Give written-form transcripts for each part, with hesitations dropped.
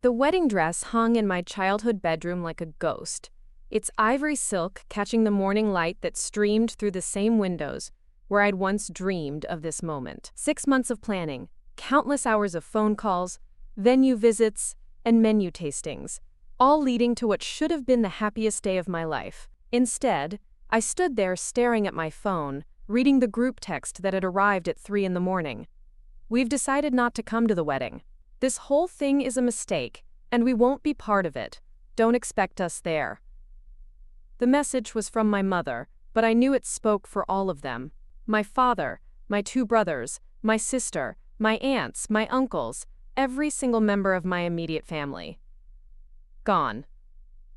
The wedding dress hung in my childhood bedroom like a ghost, its ivory silk catching the morning light that streamed through the same windows where I'd once dreamed of this moment. 6 months of planning, countless hours of phone calls, venue visits, and menu tastings, all leading to what should have been the happiest day of my life. Instead, I stood there staring at my phone, reading the group text that had arrived at 3 in the morning. "We've decided not to come to the wedding. This whole thing is a mistake, and we won't be part of it. Don't expect us there." The message was from my mother, but I knew it spoke for all of them. My father, my 2 brothers, my sister, my aunts, my uncles, every single member of my immediate family. Gone.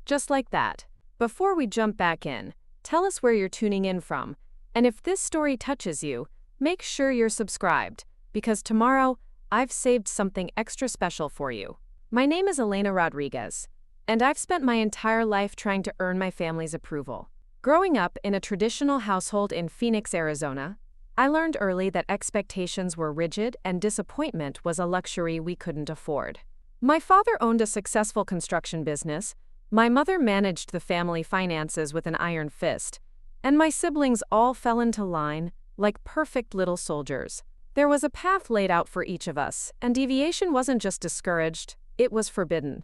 Just like that. Before we jump back in, tell us where you're tuning in from, and if this story touches you, make sure you're subscribed, because tomorrow, I've saved something extra special for you. My name is Elena Rodriguez, and I've spent my entire life trying to earn my family's approval. Growing up in a traditional household in Phoenix, Arizona, I learned early that expectations were rigid and disappointment was a luxury we couldn't afford. My father owned a successful construction business, my mother managed the family finances with an iron fist, and my siblings all fell into line like perfect little soldiers. There was a path laid out for each of us, and deviation wasn't just discouraged, it was forbidden.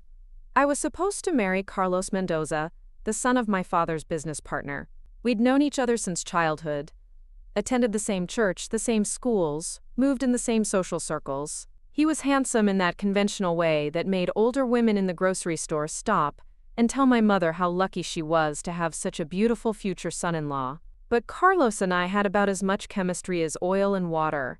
I was supposed to marry Carlos Mendoza, the son of my father's business partner. We'd known each other since childhood, attended the same church, the same schools, moved in the same social circles. He was handsome in that conventional way that made older women in the grocery store stop and tell my mother how lucky she was to have such a beautiful future son-in-law. But Carlos and I had about as much chemistry as oil and water.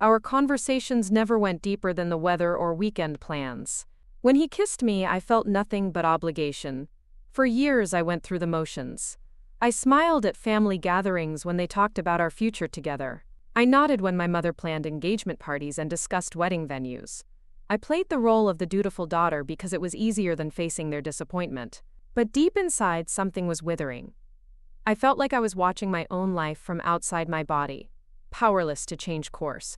Our conversations never went deeper than the weather or weekend plans. When he kissed me, I felt nothing but obligation. For years, I went through the motions. I smiled at family gatherings when they talked about our future together. I nodded when my mother planned engagement parties and discussed wedding venues. I played the role of the dutiful daughter because it was easier than facing their disappointment. But deep inside, something was withering. I felt like I was watching my own life from outside my body, powerless to change course.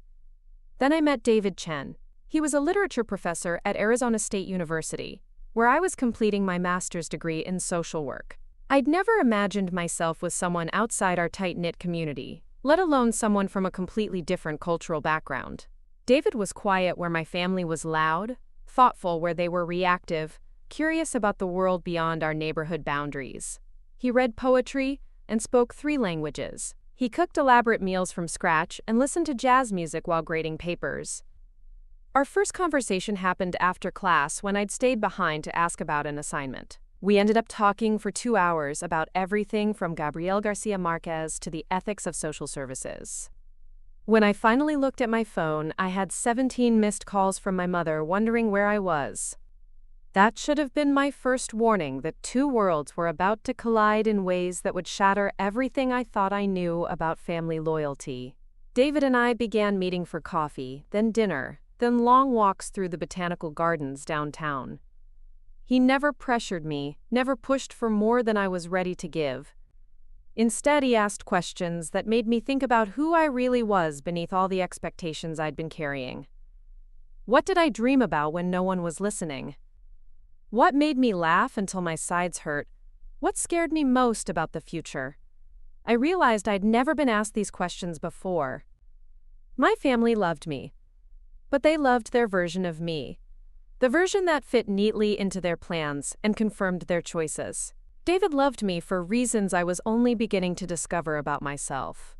Then I met David Chen. He was a literature professor at Arizona State University, where I was completing my master's degree in social work. I'd never imagined myself with someone outside our tight-knit community, let alone someone from a completely different cultural background. David was quiet where my family was loud, thoughtful where they were reactive, curious about the world beyond our neighborhood boundaries. He read poetry and spoke 3 languages. He cooked elaborate meals from scratch and listened to jazz music while grading papers. Our first conversation happened after class when I'd stayed behind to ask about an assignment. We ended up talking for 2 hours about everything from Gabriel Garcia Marquez to the ethics of social services. When I finally looked at my phone, I had 17 missed calls from my mother wondering where I was. That should have been my first warning that 2 worlds were about to collide in ways that would shatter everything I thought I knew about family loyalty. David and I began meeting for coffee, then dinner, then long walks through the botanical gardens downtown. He never pressured me, never pushed for more than I was ready to give. Instead, he asked questions that made me think about who I really was beneath all the expectations I'd been carrying. What did I dream about when no one was listening? What made me laugh until my sides hurt? What scared me most about the future? I realized I'd never been asked these questions before. My family loved me, but they loved their version of me, the version that fit neatly into their plans and confirmed their choices. David loved me for reasons I was only beginning to discover about myself.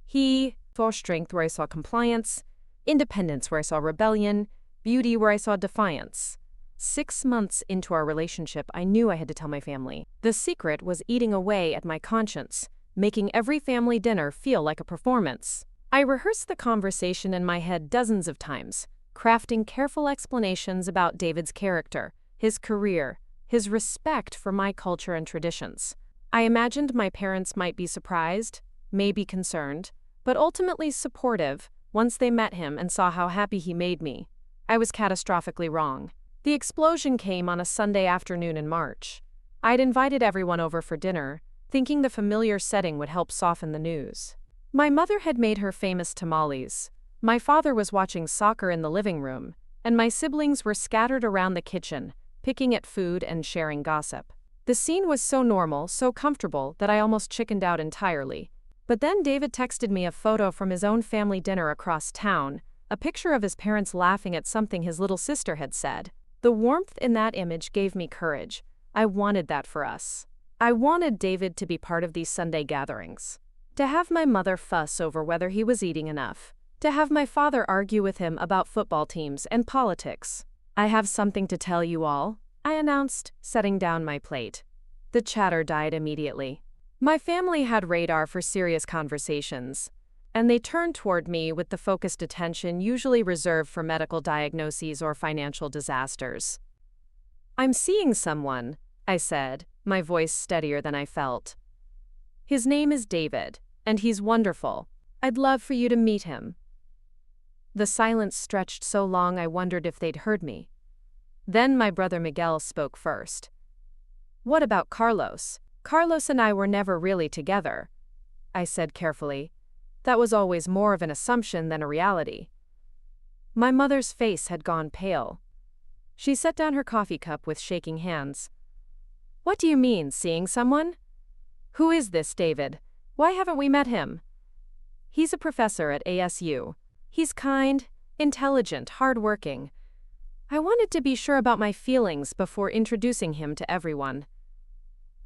He saw strength where I saw compliance, independence where I saw rebellion, beauty where I saw defiance. 6 months into our relationship, I knew I had to tell my family. The secret was eating away at my conscience, making every family dinner feel like a performance. I rehearsed the conversation in my head dozens of times, crafting careful explanations about David's character, his career, his respect for my culture and traditions. I imagined my parents might be surprised, maybe concerned, but ultimately supportive once they met him and saw how happy he made me. I was catastrophically wrong. The explosion came on a Sunday afternoon in March. I'd invited everyone over for dinner, thinking the familiar setting would help soften the news. My mother had made her famous tamales. My father was watching soccer in the living room, and my siblings were scattered around the kitchen, picking at food and sharing gossip. The scene was so normal, so comfortable, that I almost chickened out entirely. But then David texted me a photo from his own family dinner across town, a picture of his parents laughing at something his little sister had said. The warmth in that image gave me courage. I wanted that for us. I wanted David to be part of these Sunday gatherings. To have my mother fuss over whether he was eating enough. To have my father argue with him about football teams and politics. "I have something to tell you all," I announced, setting down my plate. The chatter died immediately. My family had radar for serious conversations, and they turned toward me with the focused attention usually reserved for medical diagnoses or financial disasters. "I'm seeing someone," I said, my voice steadier than I felt. "His name is David, and he's wonderful. I'd love for you to meet him." The silence stretched so long I wondered if they'd heard me. Then my brother Miguel spoke first. "What about Carlos? Carlos and I were never really together," I said carefully. That was always more of an assumption than a reality. My mother's face had gone pale. She set down her coffee cup with shaking hands. "What do you mean, seeing someone? Who is this David? Why haven't we met him?" "He's a professor at ASU. He's kind, intelligent, hardworking. I wanted to be sure about my feelings before introducing him to everyone."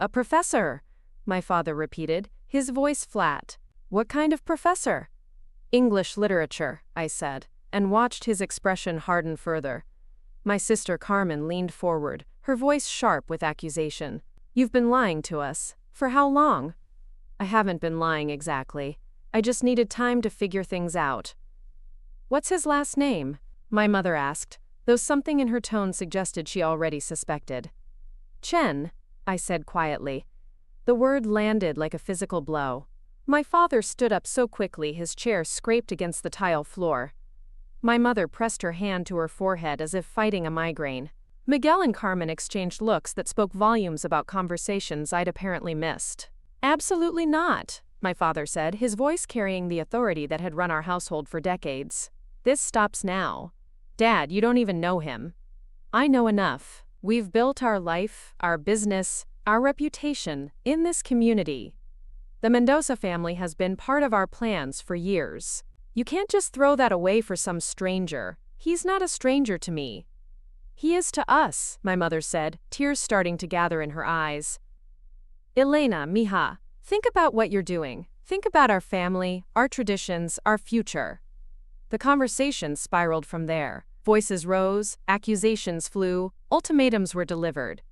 "A professor," my father repeated, his voice flat. "What kind of professor?" "English literature," I said, and watched his expression harden further. My sister Carmen leaned forward, her voice sharp with accusation. "You've been lying to us. For how long?" "I haven't been lying exactly. I just needed time to figure things out." "What's his last name?" my mother asked, though something in her tone suggested she already suspected. "Chen," I said quietly. The word landed like a physical blow. My father stood up so quickly his chair scraped against the tile floor. My mother pressed her hand to her forehead as if fighting a migraine. Miguel and Carmen exchanged looks that spoke volumes about conversations I'd apparently missed. "Absolutely not," my father said, his voice carrying the authority that had run our household for decades. "This stops now. Dad, you don't even know him." "I know enough. We've built our life, our business, our reputation in this community. The Mendoza family has been part of our plans for years. You can't just throw that away for some stranger. He's not a stranger to me." "He is to us," my mother said, tears starting to gather in her eyes. "Elena, mija, think about what you're doing. Think about our family, our traditions, our future." The conversation spiraled from there. Voices rose, accusations flew, ultimatums were delivered.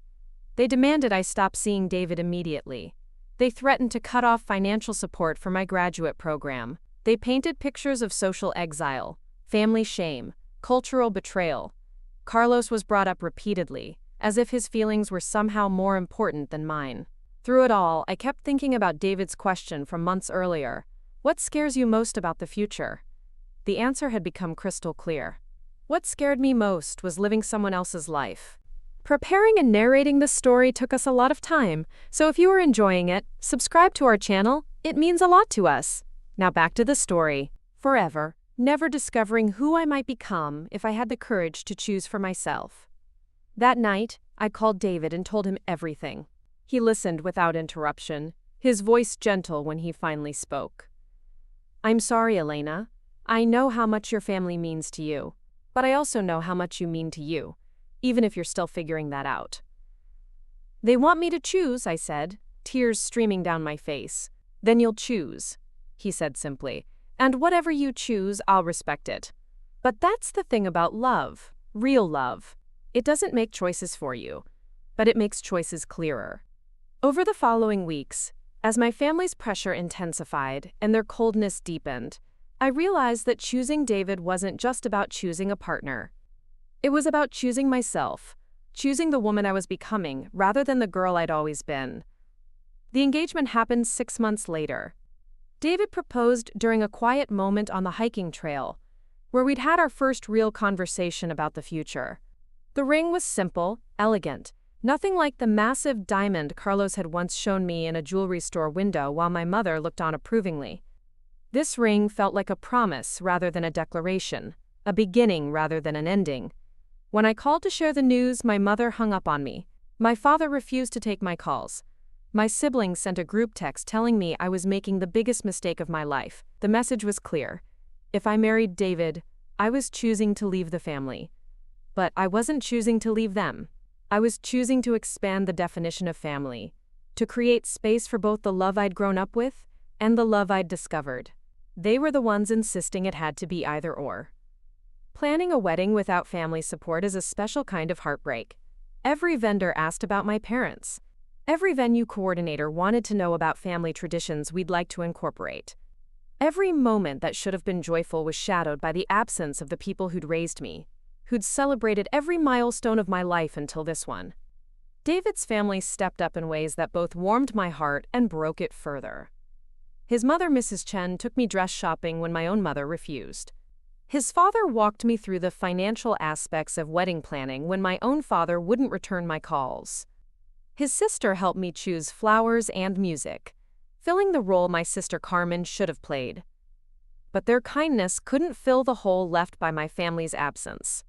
They demanded I stop seeing David immediately. They threatened to cut off financial support for my graduate program. They painted pictures of social exile, family shame, cultural betrayal. Carlos was brought up repeatedly, as if his feelings were somehow more important than mine. Through it all, I kept thinking about David's question from months earlier. "What scares you most about the future?" The answer had become crystal clear. What scared me most was living someone else's life. Preparing and narrating this story took us a lot of time, so if you are enjoying it, subscribe to our channel. It means a lot to us. Now back to the story. Forever, never discovering who I might become if I had the courage to choose for myself. That night, I called David and told him everything. He listened without interruption, his voice gentle when he finally spoke. "I'm sorry, Elena. I know how much your family means to you, but I also know how much you mean to you, even if you're still figuring that out." "They want me to choose," I said, tears streaming down my face. "Then you'll choose," he said simply, "and whatever you choose, I'll respect it." But that's the thing about love, real love. It doesn't make choices for you, but it makes choices clearer. Over the following weeks, as my family's pressure intensified and their coldness deepened, I realized that choosing David wasn't just about choosing a partner. It was about choosing myself, choosing the woman I was becoming rather than the girl I'd always been. The engagement happened 6 months later. David proposed during a quiet moment on the hiking trail, where we'd had our first real conversation about the future. The ring was simple, elegant, nothing like the massive diamond Carlos had once shown me in a jewelry store window while my mother looked on approvingly. This ring felt like a promise rather than a declaration, a beginning rather than an ending. When I called to share the news, my mother hung up on me. My father refused to take my calls. My siblings sent a group text telling me I was making the biggest mistake of my life. The message was clear. If I married David, I was choosing to leave the family. But I wasn't choosing to leave them. I was choosing to expand the definition of family, to create space for both the love I'd grown up with and the love I'd discovered. They were the ones insisting it had to be either or. Planning a wedding without family support is a special kind of heartbreak. Every vendor asked about my parents. Every venue coordinator wanted to know about family traditions we'd like to incorporate. Every moment that should have been joyful was shadowed by the absence of the people who'd raised me, who'd celebrated every milestone of my life until this one. David's family stepped up in ways that both warmed my heart and broke it further. His mother, Mrs. Chen, took me dress shopping when my own mother refused. His father walked me through the financial aspects of wedding planning when my own father wouldn't return my calls. His sister helped me choose flowers and music, filling the role my sister Carmen should have played. But their kindness couldn't fill the hole left by my family's absence.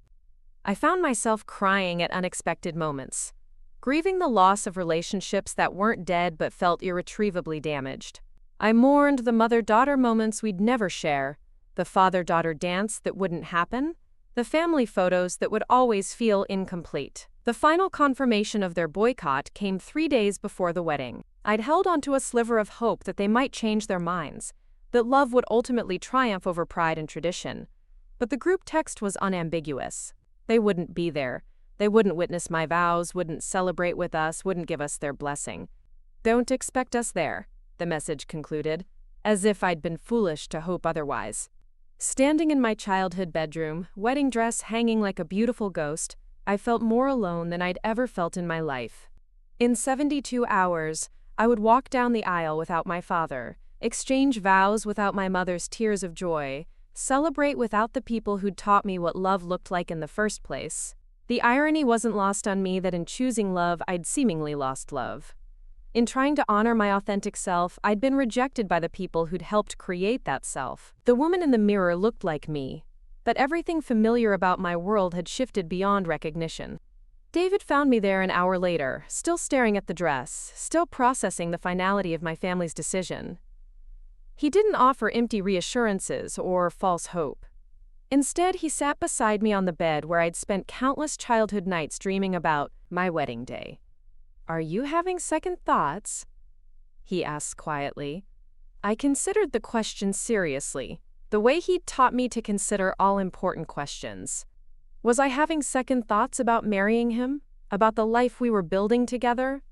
I found myself crying at unexpected moments, grieving the loss of relationships that weren't dead but felt irretrievably damaged. I mourned the mother-daughter moments we'd never share, the father-daughter dance that wouldn't happen, the family photos that would always feel incomplete. The final confirmation of their boycott came 3 days before the wedding. I'd held onto a sliver of hope that they might change their minds, that love would ultimately triumph over pride and tradition. But the group text was unambiguous. They wouldn't be there. They wouldn't witness my vows, wouldn't celebrate with us, wouldn't give us their blessing. "Don't expect us there," the message concluded, as if I'd been foolish to hope otherwise. Standing in my childhood bedroom, wedding dress hanging like a beautiful ghost, I felt more alone than I'd ever felt in my life. In 72 hours, I would walk down the aisle without my father, exchange vows without my mother's tears of joy, celebrate without the people who'd taught me what love looked like in the first place. The irony wasn't lost on me that in choosing love, I'd seemingly lost love. In trying to honor my authentic self, I'd been rejected by the people who'd helped create that self. The woman in the mirror looked like me, but everything familiar about my world had shifted beyond recognition. David found me there an hour later, still staring at the dress, still processing the finality of my family's decision. He didn't offer empty reassurances or false hope. Instead, he sat beside me on the bed where I'd spent countless childhood nights dreaming about my wedding day. "Are you having second thoughts?" he asked quietly. I considered the question seriously, the way he'd taught me to consider all-important questions. Was I having second thoughts about marrying him? About the life we were building together?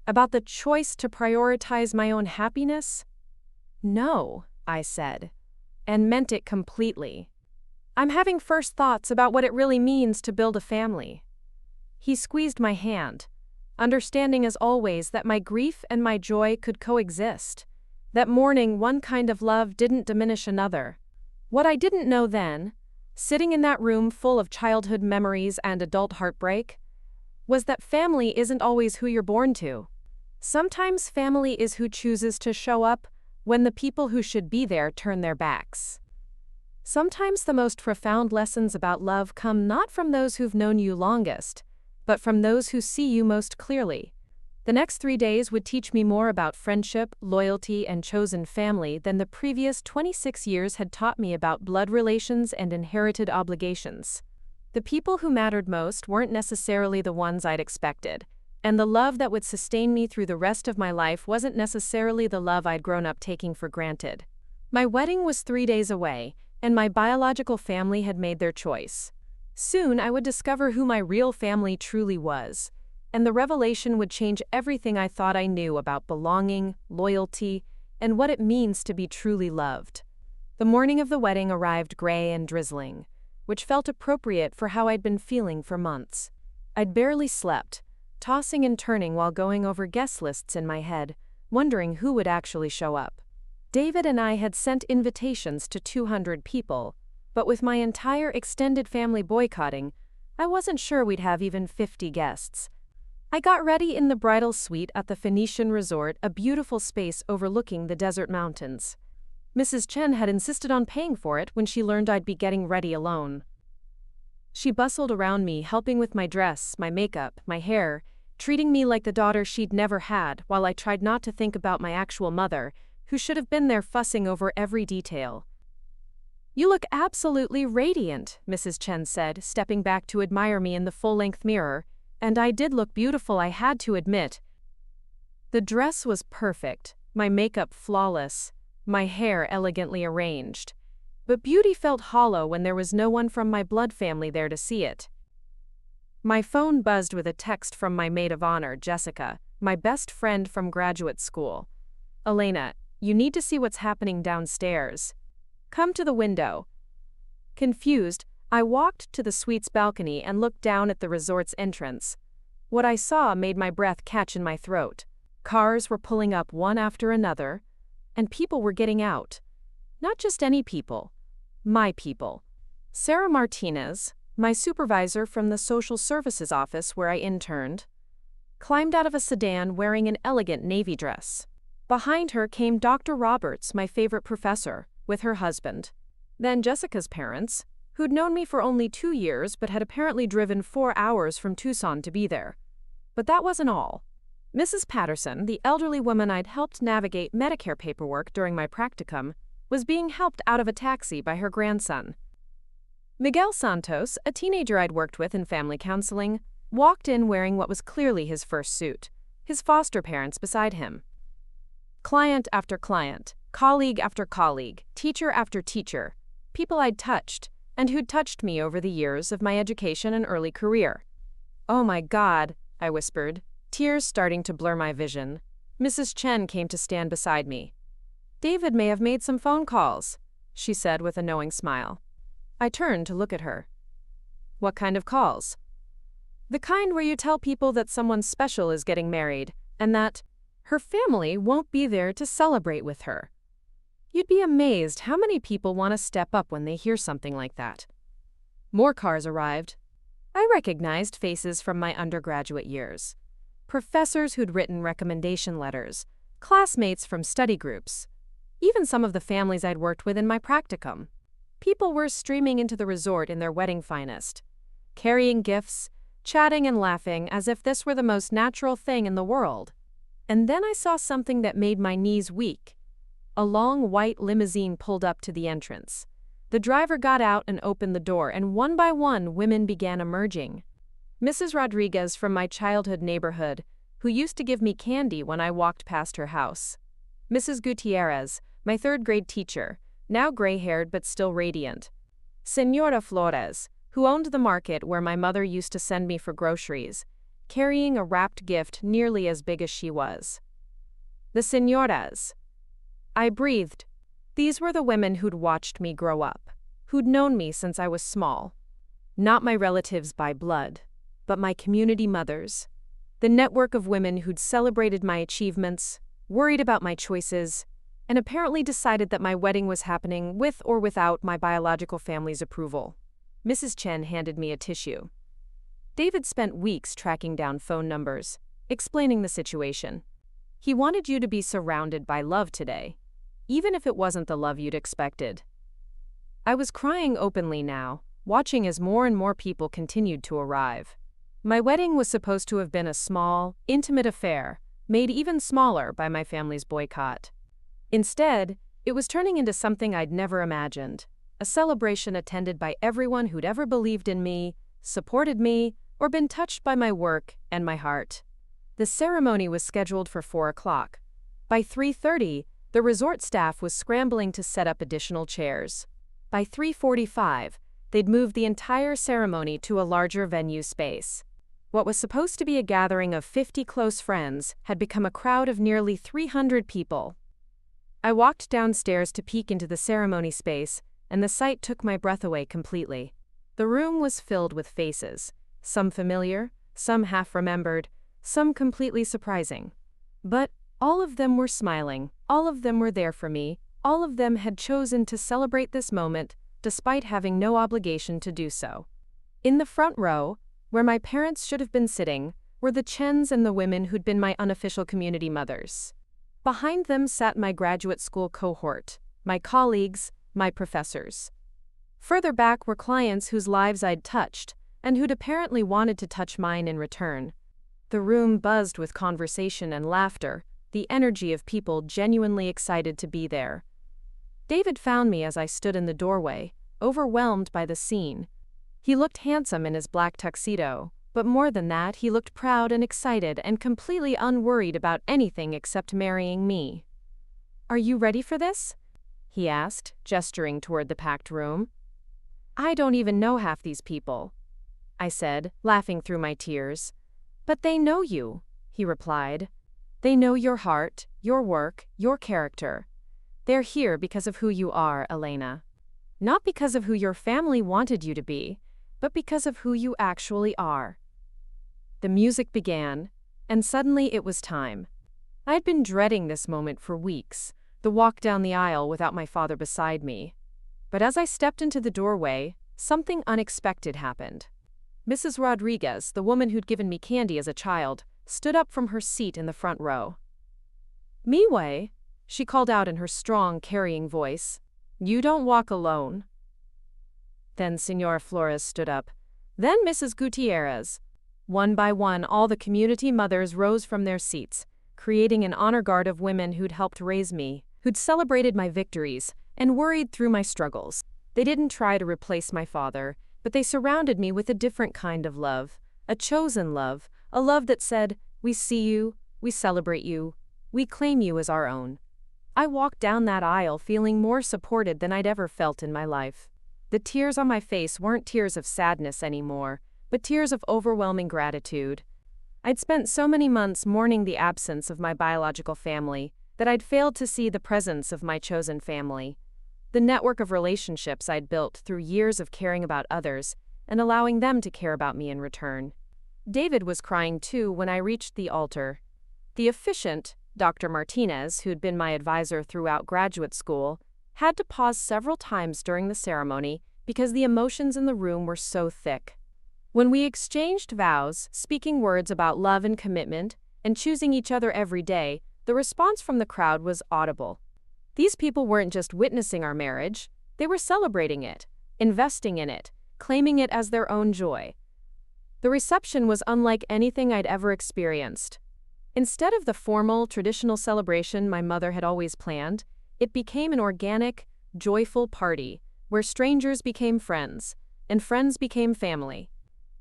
About the choice to prioritize my own happiness? "No," I said, and meant it completely. "I'm having first thoughts about what it really means to build a family." He squeezed my hand, understanding as always that my grief and my joy could coexist, that mourning one kind of love didn't diminish another. What I didn't know then, sitting in that room full of childhood memories and adult heartbreak, was that family isn't always who you're born to. Sometimes family is who chooses to show up when the people who should be there turn their backs. Sometimes the most profound lessons about love come not from those who've known you longest, but from those who see you most clearly. The next 3 days would teach me more about friendship, loyalty, and chosen family than the previous 26 years had taught me about blood relations and inherited obligations. The people who mattered most weren't necessarily the ones I'd expected, and the love that would sustain me through the rest of my life wasn't necessarily the love I'd grown up taking for granted. My wedding was 3 days away, and my biological family had made their choice. Soon I would discover who my real family truly was, and the revelation would change everything I thought I knew about belonging, loyalty, and what it means to be truly loved. The morning of the wedding arrived gray and drizzling, which felt appropriate for how I'd been feeling for months. I'd barely slept, tossing and turning while going over guest lists in my head, wondering who would actually show up. David and I had sent invitations to 200 people, but with my entire extended family boycotting, I wasn't sure we'd have even 50 guests. I got ready in the bridal suite at the Phoenician Resort, a beautiful space overlooking the desert mountains. Mrs. Chen had insisted on paying for it when she learned I'd be getting ready alone. She bustled around me, helping with my dress, my makeup, my hair, treating me like the daughter she'd never had, while I tried not to think about my actual mother, who should have been there fussing over every detail. "You look absolutely radiant," Mrs. Chen said, stepping back to admire me in the full-length mirror, and I did look beautiful, I had to admit. The dress was perfect, my makeup flawless, my hair elegantly arranged. But beauty felt hollow when there was no one from my blood family there to see it. My phone buzzed with a text from my maid of honor, Jessica, my best friend from graduate school. "Elena, you need to see what's happening downstairs. Come to the window." Confused, I walked to the suite's balcony and looked down at the resort's entrance. What I saw made my breath catch in my throat. Cars were pulling up one after another, and people were getting out. Not just any people. My people. Sarah Martinez, my supervisor from the social services office where I interned, climbed out of a sedan wearing an elegant navy dress. Behind her came Dr. Roberts, my favorite professor, with her husband. Then Jessica's parents, who'd known me for only 2 years but had apparently driven 4 hours from Tucson to be there. But that wasn't all. Mrs. Patterson, the elderly woman I'd helped navigate Medicare paperwork during my practicum, was being helped out of a taxi by her grandson. Miguel Santos, a teenager I'd worked with in family counseling, walked in wearing what was clearly his first suit, his foster parents beside him. Client after client, colleague after colleague, teacher after teacher, people I'd touched, and who'd touched me over the years of my education and early career. "Oh my God," I whispered, tears starting to blur my vision. Mrs. Chen came to stand beside me. "David may have made some phone calls," she said with a knowing smile. I turned to look at her. "What kind of calls?" "The kind where you tell people that someone special is getting married, and that her family won't be there to celebrate with her. You'd be amazed how many people want to step up when they hear something like that." More cars arrived. I recognized faces from my undergraduate years. Professors who'd written recommendation letters, classmates from study groups, even some of the families I'd worked with in my practicum. People were streaming into the resort in their wedding finest, carrying gifts, chatting and laughing as if this were the most natural thing in the world. And then I saw something that made my knees weak. A long white limousine pulled up to the entrance. The driver got out and opened the door, and one by one women began emerging. Mrs. Rodriguez from my childhood neighborhood, who used to give me candy when I walked past her house. Mrs. Gutierrez, my third-grade teacher, now gray-haired but still radiant. Senora Flores, who owned the market where my mother used to send me for groceries, carrying a wrapped gift nearly as big as she was. The senoras. I breathed. These were the women who'd watched me grow up, who'd known me since I was small. Not my relatives by blood, but my community mothers. The network of women who'd celebrated my achievements, worried about my choices, and apparently decided that my wedding was happening with or without my biological family's approval. Mrs. Chen handed me a tissue. David spent weeks tracking down phone numbers, explaining the situation. He wanted you to be surrounded by love today, even if it wasn't the love you'd expected. I was crying openly now, watching as more and more people continued to arrive. My wedding was supposed to have been a small, intimate affair, made even smaller by my family's boycott. Instead, it was turning into something I'd never imagined, a celebration attended by everyone who'd ever believed in me, supported me, or been touched by my work and my heart. The ceremony was scheduled for 4 o'clock. By 3:30, the resort staff was scrambling to set up additional chairs. By 3:45, they'd moved the entire ceremony to a larger venue space. What was supposed to be a gathering of 50 close friends had become a crowd of nearly 300 people. I walked downstairs to peek into the ceremony space, and the sight took my breath away completely. The room was filled with faces, some familiar, some half-remembered, some completely surprising. But all of them were smiling, all of them were there for me, all of them had chosen to celebrate this moment, despite having no obligation to do so. In the front row, where my parents should have been sitting, were the Chens and the women who'd been my unofficial community mothers. Behind them sat my graduate school cohort, my colleagues, my professors. Further back were clients whose lives I'd touched, and who'd apparently wanted to touch mine in return. The room buzzed with conversation and laughter, the energy of people genuinely excited to be there. David found me as I stood in the doorway, overwhelmed by the scene. He looked handsome in his black tuxedo, but more than that, he looked proud and excited and completely unworried about anything except marrying me. "Are you ready for this?" he asked, gesturing toward the packed room. "I don't even know half these people," I said, laughing through my tears. "But they know you," he replied. "They know your heart, your work, your character. They're here because of who you are, Elena. Not because of who your family wanted you to be, but because of who you actually are." The music began, and suddenly it was time. I'd been dreading this moment for weeks, the walk down the aisle without my father beside me. But as I stepped into the doorway, something unexpected happened. Mrs. Rodriguez, the woman who'd given me candy as a child, stood up from her seat in the front row. "Miwei," she called out in her strong, carrying voice, "you don't walk alone." Then Señora Flores stood up. Then Mrs. Gutierrez. One by one, all the community mothers rose from their seats, creating an honor guard of women who'd helped raise me, who'd celebrated my victories, and worried through my struggles. They didn't try to replace my father, but they surrounded me with a different kind of love, a chosen love, a love that said, "We see you, we celebrate you, we claim you as our own." I walked down that aisle feeling more supported than I'd ever felt in my life. The tears on my face weren't tears of sadness anymore, but tears of overwhelming gratitude. I'd spent so many months mourning the absence of my biological family that I'd failed to see the presence of my chosen family. The network of relationships I'd built through years of caring about others and allowing them to care about me in return. David was crying too when I reached the altar. The officiant, Dr. Martinez, who'd been my advisor throughout graduate school, had to pause several times during the ceremony because the emotions in the room were so thick. When we exchanged vows, speaking words about love and commitment, and choosing each other every day, the response from the crowd was audible. These people weren't just witnessing our marriage, they were celebrating it, investing in it, claiming it as their own joy. The reception was unlike anything I'd ever experienced. Instead of the formal, traditional celebration my mother had always planned, it became an organic, joyful party where strangers became friends, and friends became family.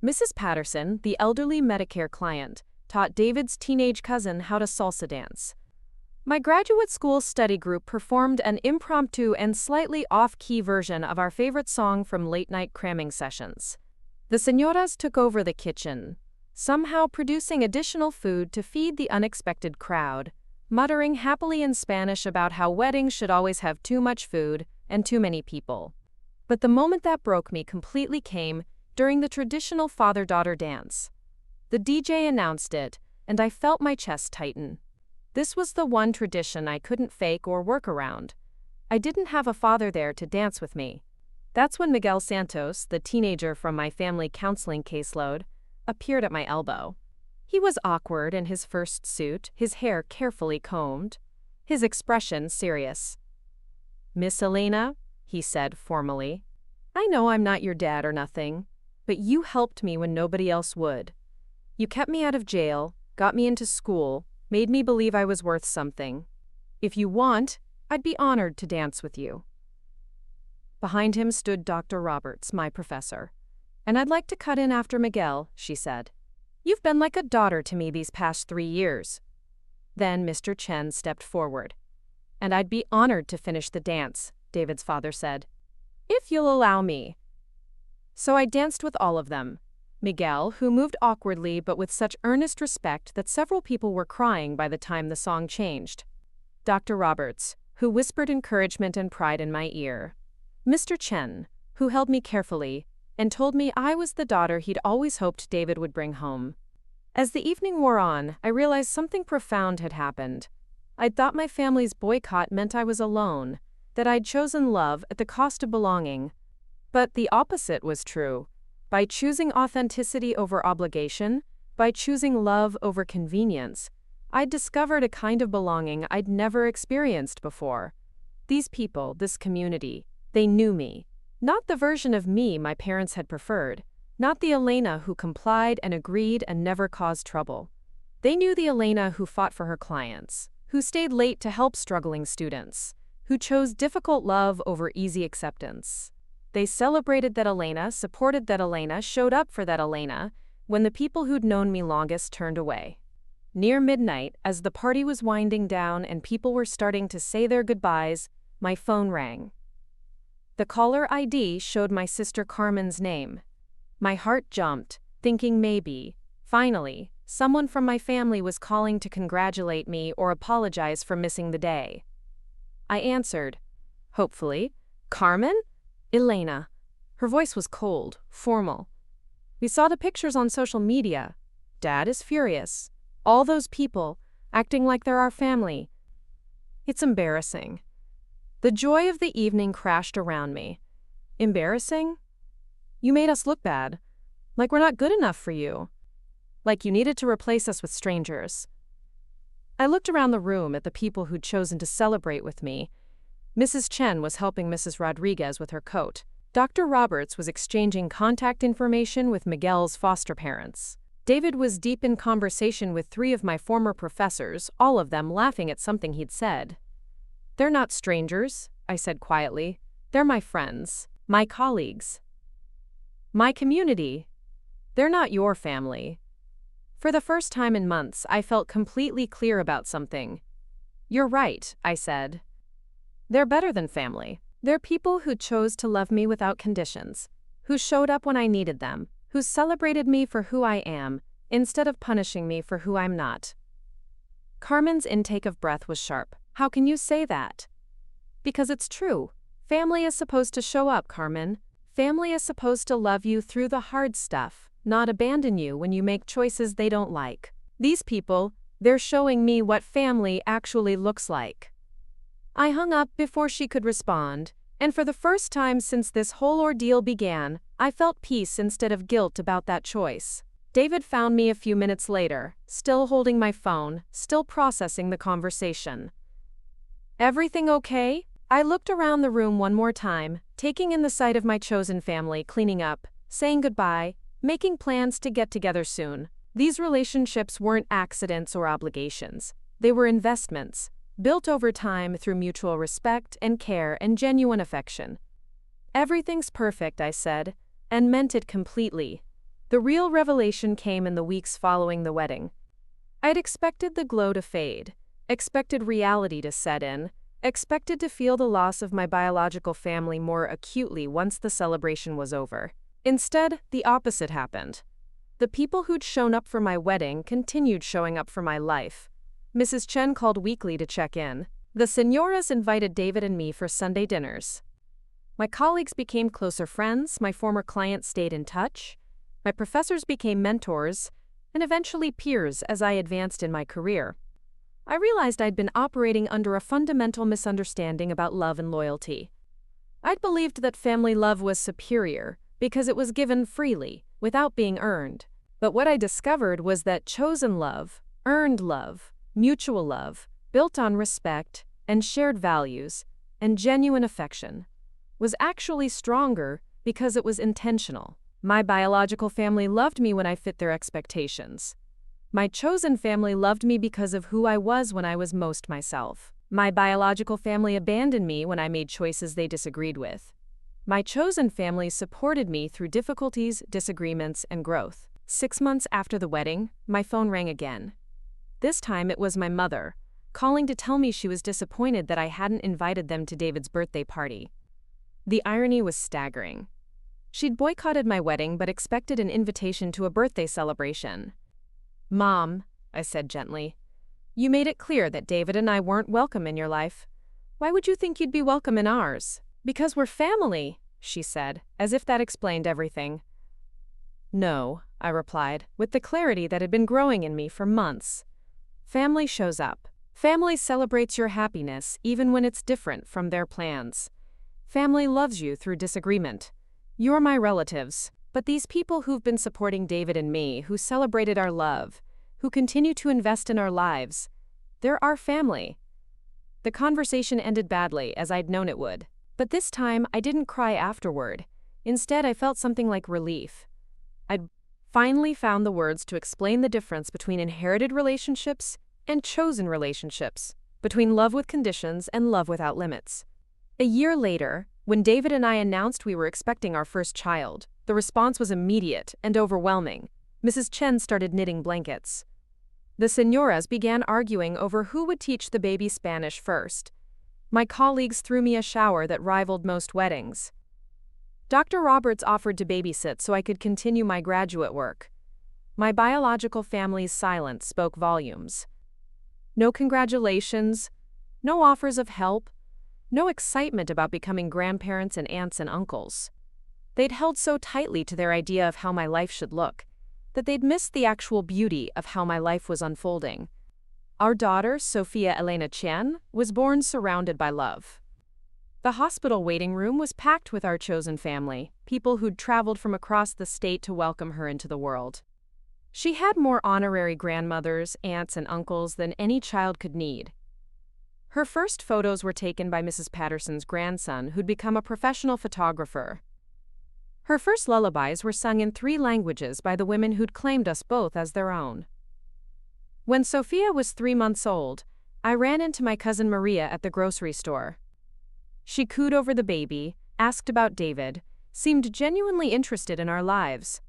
Mrs. Patterson, the elderly Medicare client, taught David's teenage cousin how to salsa dance. My graduate school study group performed an impromptu and slightly off-key version of our favorite song from late-night cramming sessions. The señoras took over the kitchen, somehow producing additional food to feed the unexpected crowd, muttering happily in Spanish about how weddings should always have too much food and too many people. But the moment that broke me completely came during the traditional father-daughter dance. The DJ announced it, and I felt my chest tighten. This was the one tradition I couldn't fake or work around. I didn't have a father there to dance with me. That's when Miguel Santos, the teenager from my family counseling caseload, appeared at my elbow. He was awkward in his first suit, his hair carefully combed, his expression serious. "Miss Elena," he said formally, "I know I'm not your dad or nothing, but you helped me when nobody else would. You kept me out of jail, got me into school, made me believe I was worth something. If you want, I'd be honored to dance with you." Behind him stood Dr. Roberts, my professor. "And I'd like to cut in after Miguel," she said. "You've been like a daughter to me these past 3 years." Then Mr. Chen stepped forward. "And I'd be honored to finish the dance," David's father said. "If you'll allow me." So I danced with all of them. Miguel, who moved awkwardly but with such earnest respect that several people were crying by the time the song changed. Dr. Roberts, who whispered encouragement and pride in my ear. Mr. Chen, who held me carefully and told me I was the daughter he'd always hoped David would bring home. As the evening wore on, I realized something profound had happened. I'd thought my family's boycott meant I was alone, that I'd chosen love at the cost of belonging. But the opposite was true. By choosing authenticity over obligation, by choosing love over convenience, I'd discovered a kind of belonging I'd never experienced before. These people, this community, they knew me. Not the version of me my parents had preferred, not the Elena who complied and agreed and never caused trouble. They knew the Elena who fought for her clients, who stayed late to help struggling students, who chose difficult love over easy acceptance. They celebrated that Elena, supported that Elena, showed up for that Elena, when the people who'd known me longest turned away. Near midnight, as the party was winding down and people were starting to say their goodbyes, my phone rang. The caller ID showed my sister Carmen's name. My heart jumped, thinking maybe, finally, someone from my family was calling to congratulate me or apologize for missing the day. I answered, hopefully, "Carmen?" "Elena." Her voice was cold, formal. "We saw the pictures on social media. Dad is furious. All those people, acting like they're our family. It's embarrassing." The joy of the evening crashed around me. Embarrassing? You made us look bad. Like we're not good enough for you. Like you needed to replace us with strangers. I looked around the room at the people who'd chosen to celebrate with me. Mrs. Chen was helping Mrs. Rodriguez with her coat. Dr. Roberts was exchanging contact information with Miguel's foster parents. David was deep in conversation with 3 of my former professors, all of them laughing at something he'd said. "They're not strangers," I said quietly. "They're my friends, my colleagues, my community. They're not your family." For the first time in months, I felt completely clear about something. "You're right," I said. "They're better than family. They're people who chose to love me without conditions, who showed up when I needed them, who celebrated me for who I am, instead of punishing me for who I'm not." Carmen's intake of breath was sharp. "How can you say that?" "Because it's true. Family is supposed to show up, Carmen. Family is supposed to love you through the hard stuff, not abandon you when you make choices they don't like. These people, they're showing me what family actually looks like." I hung up before she could respond, and for the first time since this whole ordeal began, I felt peace instead of guilt about that choice. David found me a few minutes later, still holding my phone, still processing the conversation. "Everything okay?" I looked around the room one more time, taking in the sight of my chosen family cleaning up, saying goodbye, making plans to get together soon. These relationships weren't accidents or obligations. They were investments, built over time through mutual respect and care and genuine affection. "Everything's perfect," I said, and meant it completely. The real revelation came in the weeks following the wedding. I'd expected the glow to fade, expected reality to set in, expected to feel the loss of my biological family more acutely once the celebration was over. Instead, the opposite happened. The people who'd shown up for my wedding continued showing up for my life. Mrs. Chen called weekly to check in. The senoras invited David and me for Sunday dinners. My colleagues became closer friends, my former clients stayed in touch, my professors became mentors, and eventually peers as I advanced in my career. I realized I'd been operating under a fundamental misunderstanding about love and loyalty. I'd believed that family love was superior because it was given freely, without being earned. But what I discovered was that chosen love, earned love, mutual love, built on respect and shared values and genuine affection, was actually stronger because it was intentional. My biological family loved me when I fit their expectations. My chosen family loved me because of who I was when I was most myself. My biological family abandoned me when I made choices they disagreed with. My chosen family supported me through difficulties, disagreements, and growth. 6 months after the wedding, my phone rang again. This time it was my mother, calling to tell me she was disappointed that I hadn't invited them to David's birthday party. The irony was staggering. She'd boycotted my wedding but expected an invitation to a birthday celebration. "Mom," I said gently, "you made it clear that David and I weren't welcome in your life. Why would you think you'd be welcome in ours?" "Because we're family," she said, as if that explained everything. "No," I replied, with the clarity that had been growing in me for months. Family shows up. Family celebrates your happiness even when it's different from their plans. Family loves you through disagreement. You're my relatives, but these people who've been supporting David and me, who celebrated our love, who continue to invest in our lives, they're our family. The conversation ended badly, as I'd known it would. But this time, I didn't cry afterward. Instead, I felt something like relief. I'd finally found the words to explain the difference between inherited relationships and chosen relationships, between love with conditions and love without limits. A year later, when David and I announced we were expecting our first child, the response was immediate and overwhelming. Mrs. Chen started knitting blankets. The señoras began arguing over who would teach the baby Spanish first. My colleagues threw me a shower that rivaled most weddings. Dr. Roberts offered to babysit so I could continue my graduate work. My biological family's silence spoke volumes. No congratulations, no offers of help, no excitement about becoming grandparents and aunts and uncles. They'd held so tightly to their idea of how my life should look that they'd missed the actual beauty of how my life was unfolding. Our daughter, Sophia Elena Chen, was born surrounded by love. The hospital waiting room was packed with our chosen family, people who'd traveled from across the state to welcome her into the world. She had more honorary grandmothers, aunts, and uncles than any child could need. Her first photos were taken by Mrs. Patterson's grandson, who'd become a professional photographer. Her first lullabies were sung in 3 languages by the women who'd claimed us both as their own. When Sophia was 3 months old, I ran into my cousin Maria at the grocery store. She cooed over the baby, asked about David, seemed genuinely interested in our lives.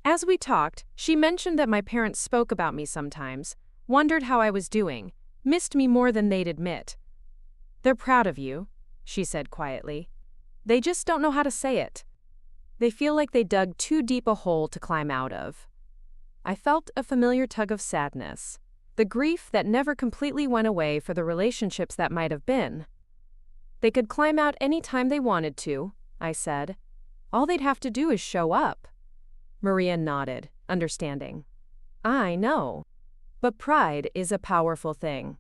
As we talked, she mentioned that my parents spoke about me sometimes, wondered how I was doing, missed me more than they'd admit. "They're proud of you," she said quietly. "They just don't know how to say it. They feel like they dug too deep a hole to climb out of." I felt a familiar tug of sadness, the grief that never completely went away for the relationships that might have been. "They could climb out any time they wanted to," I said. "All they'd have to do is show up." Maria nodded, understanding. "I know. But pride is a powerful thing."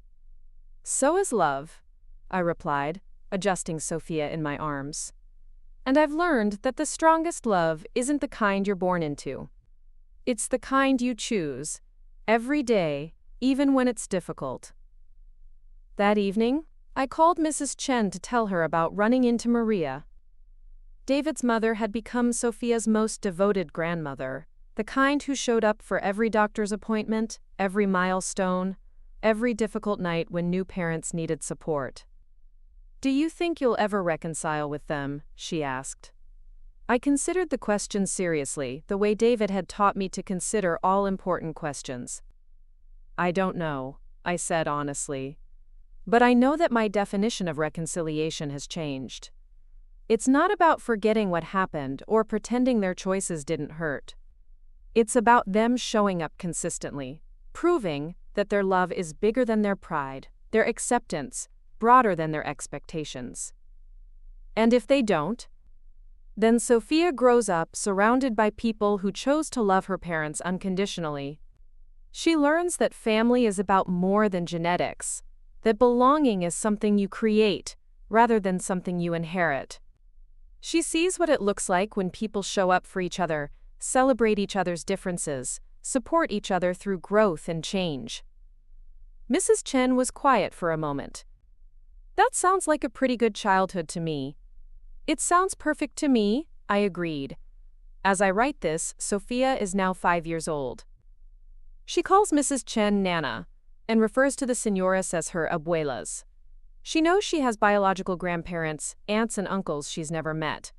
"So is love," I replied, adjusting Sophia in my arms. "And I've learned that the strongest love isn't the kind you're born into. It's the kind you choose, every day, even when it's difficult." That evening, I called Mrs. Chen to tell her about running into Maria. David's mother had become Sophia's most devoted grandmother, the kind who showed up for every doctor's appointment, every milestone, every difficult night when new parents needed support. "Do you think you'll ever reconcile with them?" she asked. I considered the question seriously, the way David had taught me to consider all important questions. "I don't know," I said honestly. "But I know that my definition of reconciliation has changed. It's not about forgetting what happened or pretending their choices didn't hurt. It's about them showing up consistently, proving that their love is bigger than their pride, their acceptance, broader than their expectations. And if they don't, then Sophia grows up surrounded by people who chose to love her parents unconditionally. She learns that family is about more than genetics, that belonging is something you create rather than something you inherit. She sees what it looks like when people show up for each other, celebrate each other's differences, support each other through growth and change." Mrs. Chen was quiet for a moment. "That sounds like a pretty good childhood to me." "It sounds perfect to me," I agreed. As I write this, Sophia is now 5 years old. She calls Mrs. Chen Nana and refers to the señoras as her abuelas. She knows she has biological grandparents, aunts and uncles she's never met.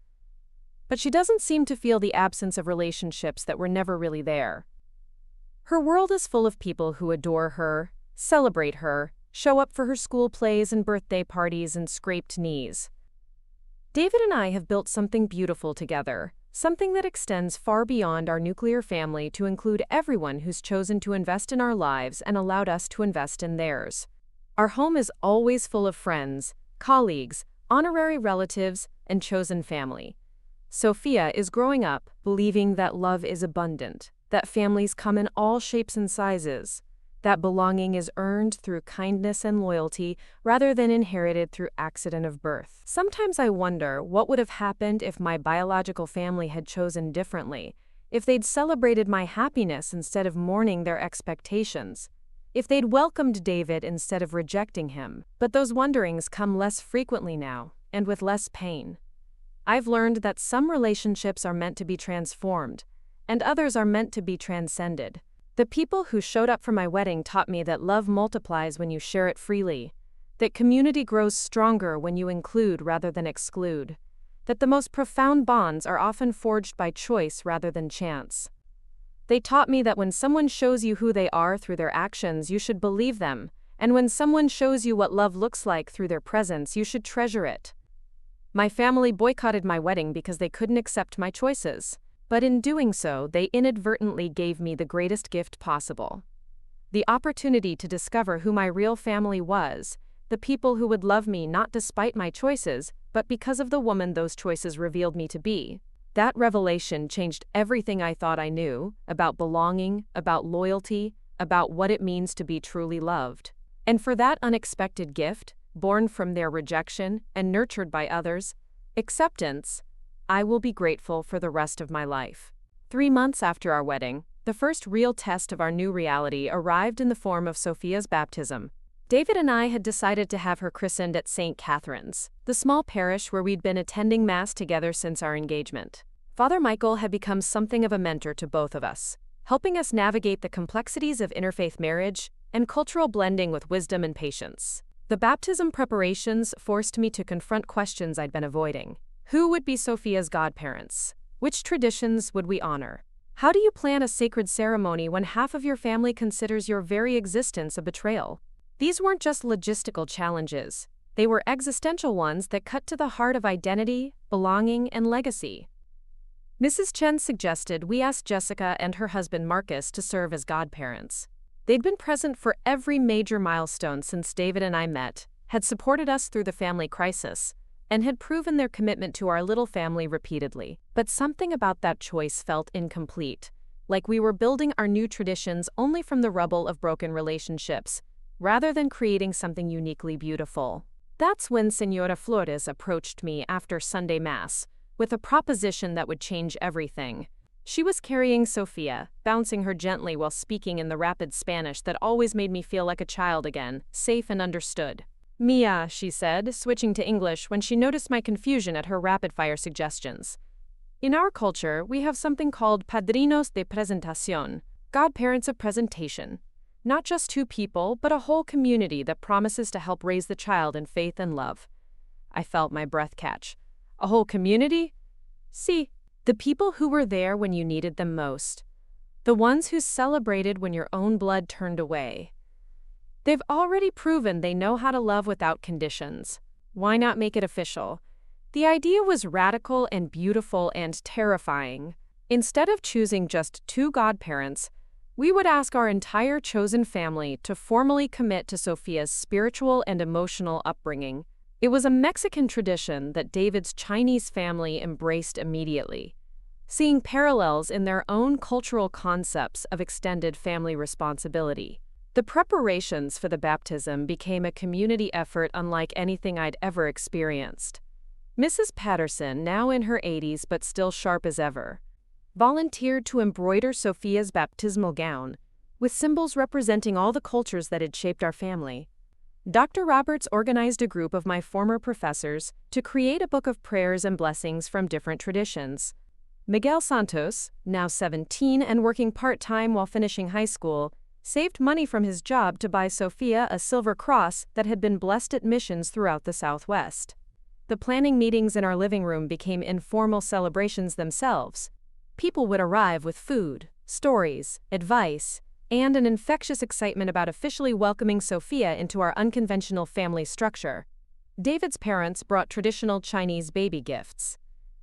But she doesn't seem to feel the absence of relationships that were never really there. Her world is full of people who adore her, celebrate her, show up for her school plays and birthday parties and scraped knees. David and I have built something beautiful together, something that extends far beyond our nuclear family to include everyone who's chosen to invest in our lives and allowed us to invest in theirs. Our home is always full of friends, colleagues, honorary relatives, and chosen family. Sophia is growing up believing that love is abundant, that families come in all shapes and sizes, that belonging is earned through kindness and loyalty rather than inherited through accident of birth. Sometimes I wonder what would have happened if my biological family had chosen differently, if they'd celebrated my happiness instead of mourning their expectations, if they'd welcomed David instead of rejecting him. But those wonderings come less frequently now, and with less pain. I've learned that some relationships are meant to be transformed, and others are meant to be transcended. The people who showed up for my wedding taught me that love multiplies when you share it freely, that community grows stronger when you include rather than exclude, that the most profound bonds are often forged by choice rather than chance. They taught me that when someone shows you who they are through their actions, you should believe them, and when someone shows you what love looks like through their presence, you should treasure it. My family boycotted my wedding because they couldn't accept my choices, but in doing so, they inadvertently gave me the greatest gift possible. The opportunity to discover who my real family was, the people who would love me not despite my choices, but because of the woman those choices revealed me to be. That revelation changed everything I thought I knew about belonging, about loyalty, about what it means to be truly loved. And for that unexpected gift, born from their rejection and nurtured by others, acceptance, I will be grateful for the rest of my life. 3 months after our wedding, the first real test of our new reality arrived in the form of Sophia's baptism. David and I had decided to have her christened at St. Catherine's, the small parish where we'd been attending Mass together since our engagement. Father Michael had become something of a mentor to both of us, helping us navigate the complexities of interfaith marriage and cultural blending with wisdom and patience. The baptism preparations forced me to confront questions I'd been avoiding. Who would be Sophia's godparents? Which traditions would we honor? How do you plan a sacred ceremony when half of your family considers your very existence a betrayal? These weren't just logistical challenges. They were existential ones that cut to the heart of identity, belonging, and legacy. Mrs. Chen suggested we ask Jessica and her husband Marcus to serve as godparents. They'd been present for every major milestone since David and I met, had supported us through the family crisis, and had proven their commitment to our little family repeatedly. But something about that choice felt incomplete, like we were building our new traditions only from the rubble of broken relationships, rather than creating something uniquely beautiful. That's when Señora Flores approached me after Sunday Mass, with a proposition that would change everything. She was carrying Sophia, bouncing her gently while speaking in the rapid Spanish that always made me feel like a child again, safe and understood. Mia, she said, switching to English when she noticed my confusion at her rapid-fire suggestions. In our culture, we have something called padrinos de presentación, godparents of presentation. Not just 2 people, but a whole community that promises to help raise the child in faith and love. I felt my breath catch. A whole community? See, the people who were there when you needed them most. The ones who celebrated when your own blood turned away. They've already proven they know how to love without conditions. Why not make it official? The idea was radical and beautiful and terrifying. Instead of choosing just 2 godparents, we would ask our entire chosen family to formally commit to Sophia's spiritual and emotional upbringing. It was a Mexican tradition that David's Chinese family embraced immediately, seeing parallels in their own cultural concepts of extended family responsibility. The preparations for the baptism became a community effort unlike anything I'd ever experienced. Mrs. Patterson, now in her 80s but still sharp as ever, volunteered to embroider Sophia's baptismal gown, with symbols representing all the cultures that had shaped our family. Dr. Roberts organized a group of my former professors to create a book of prayers and blessings from different traditions. Miguel Santos, now 17 and working part-time while finishing high school, saved money from his job to buy Sophia a silver cross that had been blessed at missions throughout the Southwest. The planning meetings in our living room became informal celebrations themselves. People would arrive with food, stories, advice, and an infectious excitement about officially welcoming Sophia into our unconventional family structure. David's parents brought traditional Chinese baby gifts.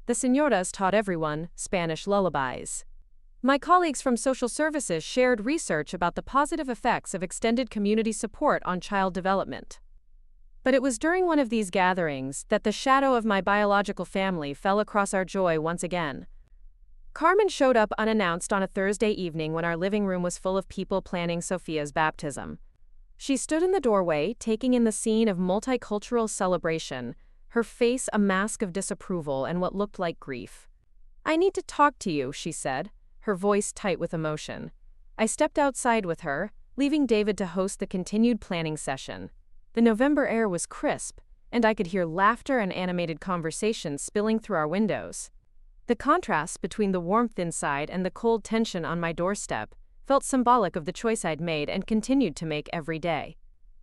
The señoras taught everyone Spanish lullabies. My colleagues from social services shared research about the positive effects of extended community support on child development. But it was during one of these gatherings that the shadow of my biological family fell across our joy once again. Carmen showed up unannounced on a Thursday evening when our living room was full of people planning Sophia's baptism. She stood in the doorway, taking in the scene of multicultural celebration, her face a mask of disapproval and what looked like grief. "I need to talk to you," she said, her voice tight with emotion. I stepped outside with her, leaving David to host the continued planning session. The November air was crisp, and I could hear laughter and animated conversation spilling through our windows. The contrast between the warmth inside and the cold tension on my doorstep felt symbolic of the choice I'd made and continued to make every day.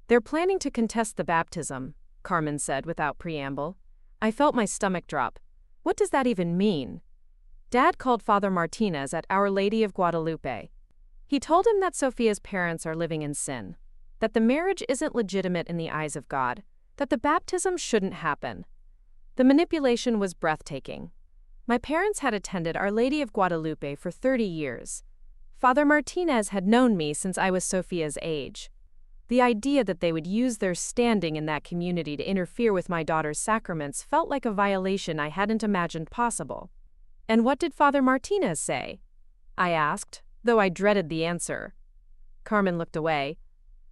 "They're planning to contest the baptism," Carmen said without preamble. I felt my stomach drop. What does that even mean? Dad called Father Martinez at Our Lady of Guadalupe. He told him that Sophia's parents are living in sin, that the marriage isn't legitimate in the eyes of God, that the baptism shouldn't happen. The manipulation was breathtaking. My parents had attended Our Lady of Guadalupe for 30 years. Father Martinez had known me since I was Sophia's age. The idea that they would use their standing in that community to interfere with my daughter's sacraments felt like a violation I hadn't imagined possible. "And what did Father Martinez say?" I asked, though I dreaded the answer. Carmen looked away.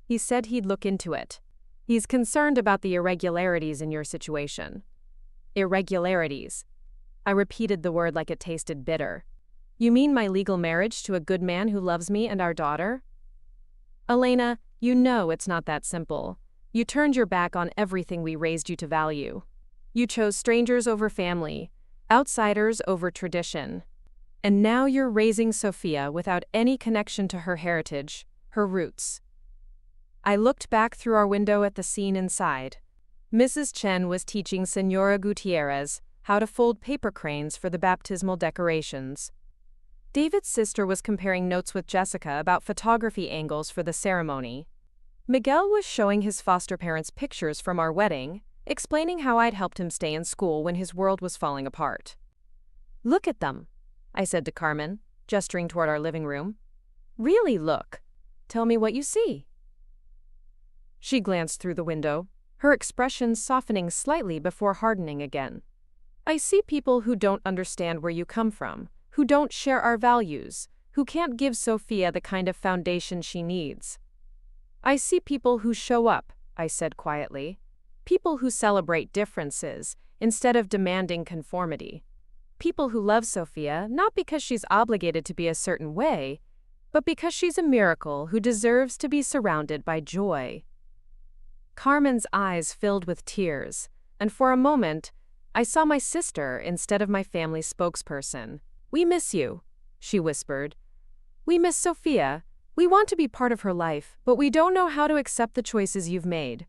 "He said he'd look into it. He's concerned about the irregularities in your situation." Irregularities. I repeated the word like it tasted bitter. "You mean my legal marriage to a good man who loves me and our daughter?" "Elena, you know it's not that simple. You turned your back on everything we raised you to value. You chose strangers over family, outsiders over tradition. And now you're raising Sophia without any connection to her heritage, her roots." I looked back through our window at the scene inside. Mrs. Chen was teaching Señora Gutierrez how to fold paper cranes for the baptismal decorations. David's sister was comparing notes with Jessica about photography angles for the ceremony. Miguel was showing his foster parents pictures from our wedding, explaining how I'd helped him stay in school when his world was falling apart. "Look at them," I said to Carmen, gesturing toward our living room. "Really look. Tell me what you see." She glanced through the window, her expression softening slightly before hardening again. "I see people who don't understand where you come from, who don't share our values, who can't give Sophia the kind of foundation she needs. I see people who show up," I said quietly. "People who celebrate differences instead of demanding conformity. People who love Sophia not because she's obligated to be a certain way, but because she's a miracle who deserves to be surrounded by joy." Carmen's eyes filled with tears, and for a moment, I saw my sister instead of my family spokesperson. "We miss you," she whispered. "We miss Sophia. We want to be part of her life, but we don't know how to accept the choices you've made."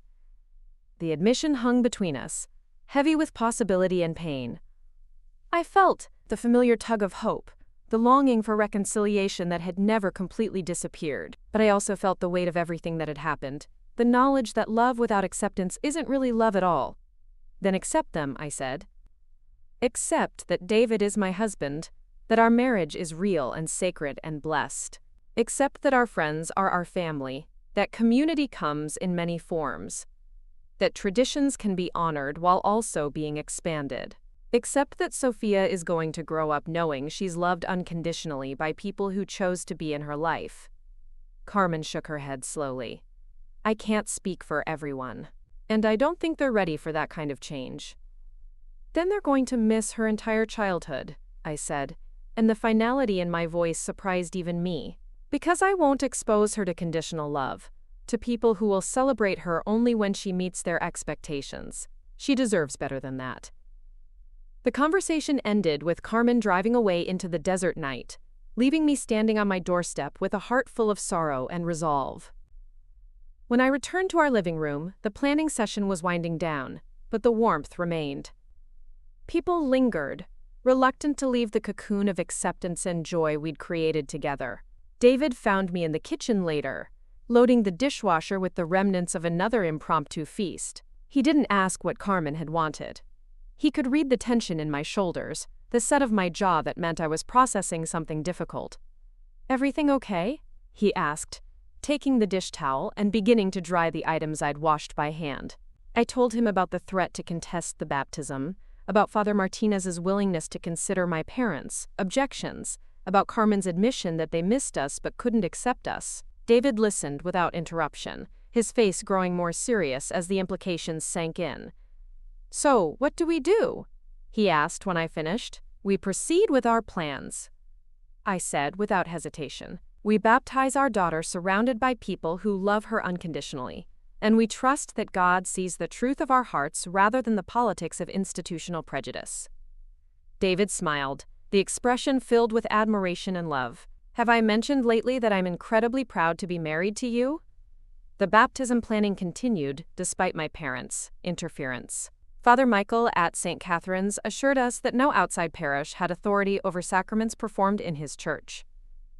The admission hung between us, heavy with possibility and pain. I felt the familiar tug of hope, the longing for reconciliation that had never completely disappeared, but I also felt the weight of everything that had happened, the knowledge that love without acceptance isn't really love at all. "Then accept them," I said. "Accept that David is my husband, that our marriage is real and sacred and blessed. Accept that our friends are our family, that community comes in many forms, that traditions can be honored while also being expanded. Accept that Sophia is going to grow up knowing she's loved unconditionally by people who chose to be in her life." Carmen shook her head slowly. "I can't speak for everyone, and I don't think they're ready for that kind of change." "Then they're going to miss her entire childhood," I said, and the finality in my voice surprised even me. "Because I won't expose her to conditional love, to people who will celebrate her only when she meets their expectations. She deserves better than that." The conversation ended with Carmen driving away into the desert night, leaving me standing on my doorstep with a heart full of sorrow and resolve. When I returned to our living room, the planning session was winding down, but the warmth remained. People lingered, reluctant to leave the cocoon of acceptance and joy we'd created together. David found me in the kitchen later, loading the dishwasher with the remnants of another impromptu feast. He didn't ask what Carmen had wanted. He could read the tension in my shoulders, the set of my jaw that meant I was processing something difficult. "Everything okay?" he asked, taking the dish towel and beginning to dry the items I'd washed by hand. I told him about the threat to contest the baptism, about Father Martinez's willingness to consider my parents' objections, about Carmen's admission that they missed us but couldn't accept us. David listened without interruption, his face growing more serious as the implications sank in. "So, what do we do?" he asked when I finished. "We proceed with our plans," I said without hesitation. "We baptize our daughter surrounded by people who love her unconditionally. and we trust that God sees the truth of our hearts rather than the politics of institutional prejudice." David smiled, the expression filled with admiration and love. "Have I mentioned lately that I'm incredibly proud to be married to you?" The baptism planning continued, despite my parents' interference. Father Michael at St. Catherine's assured us that no outside parish had authority over sacraments performed in his church,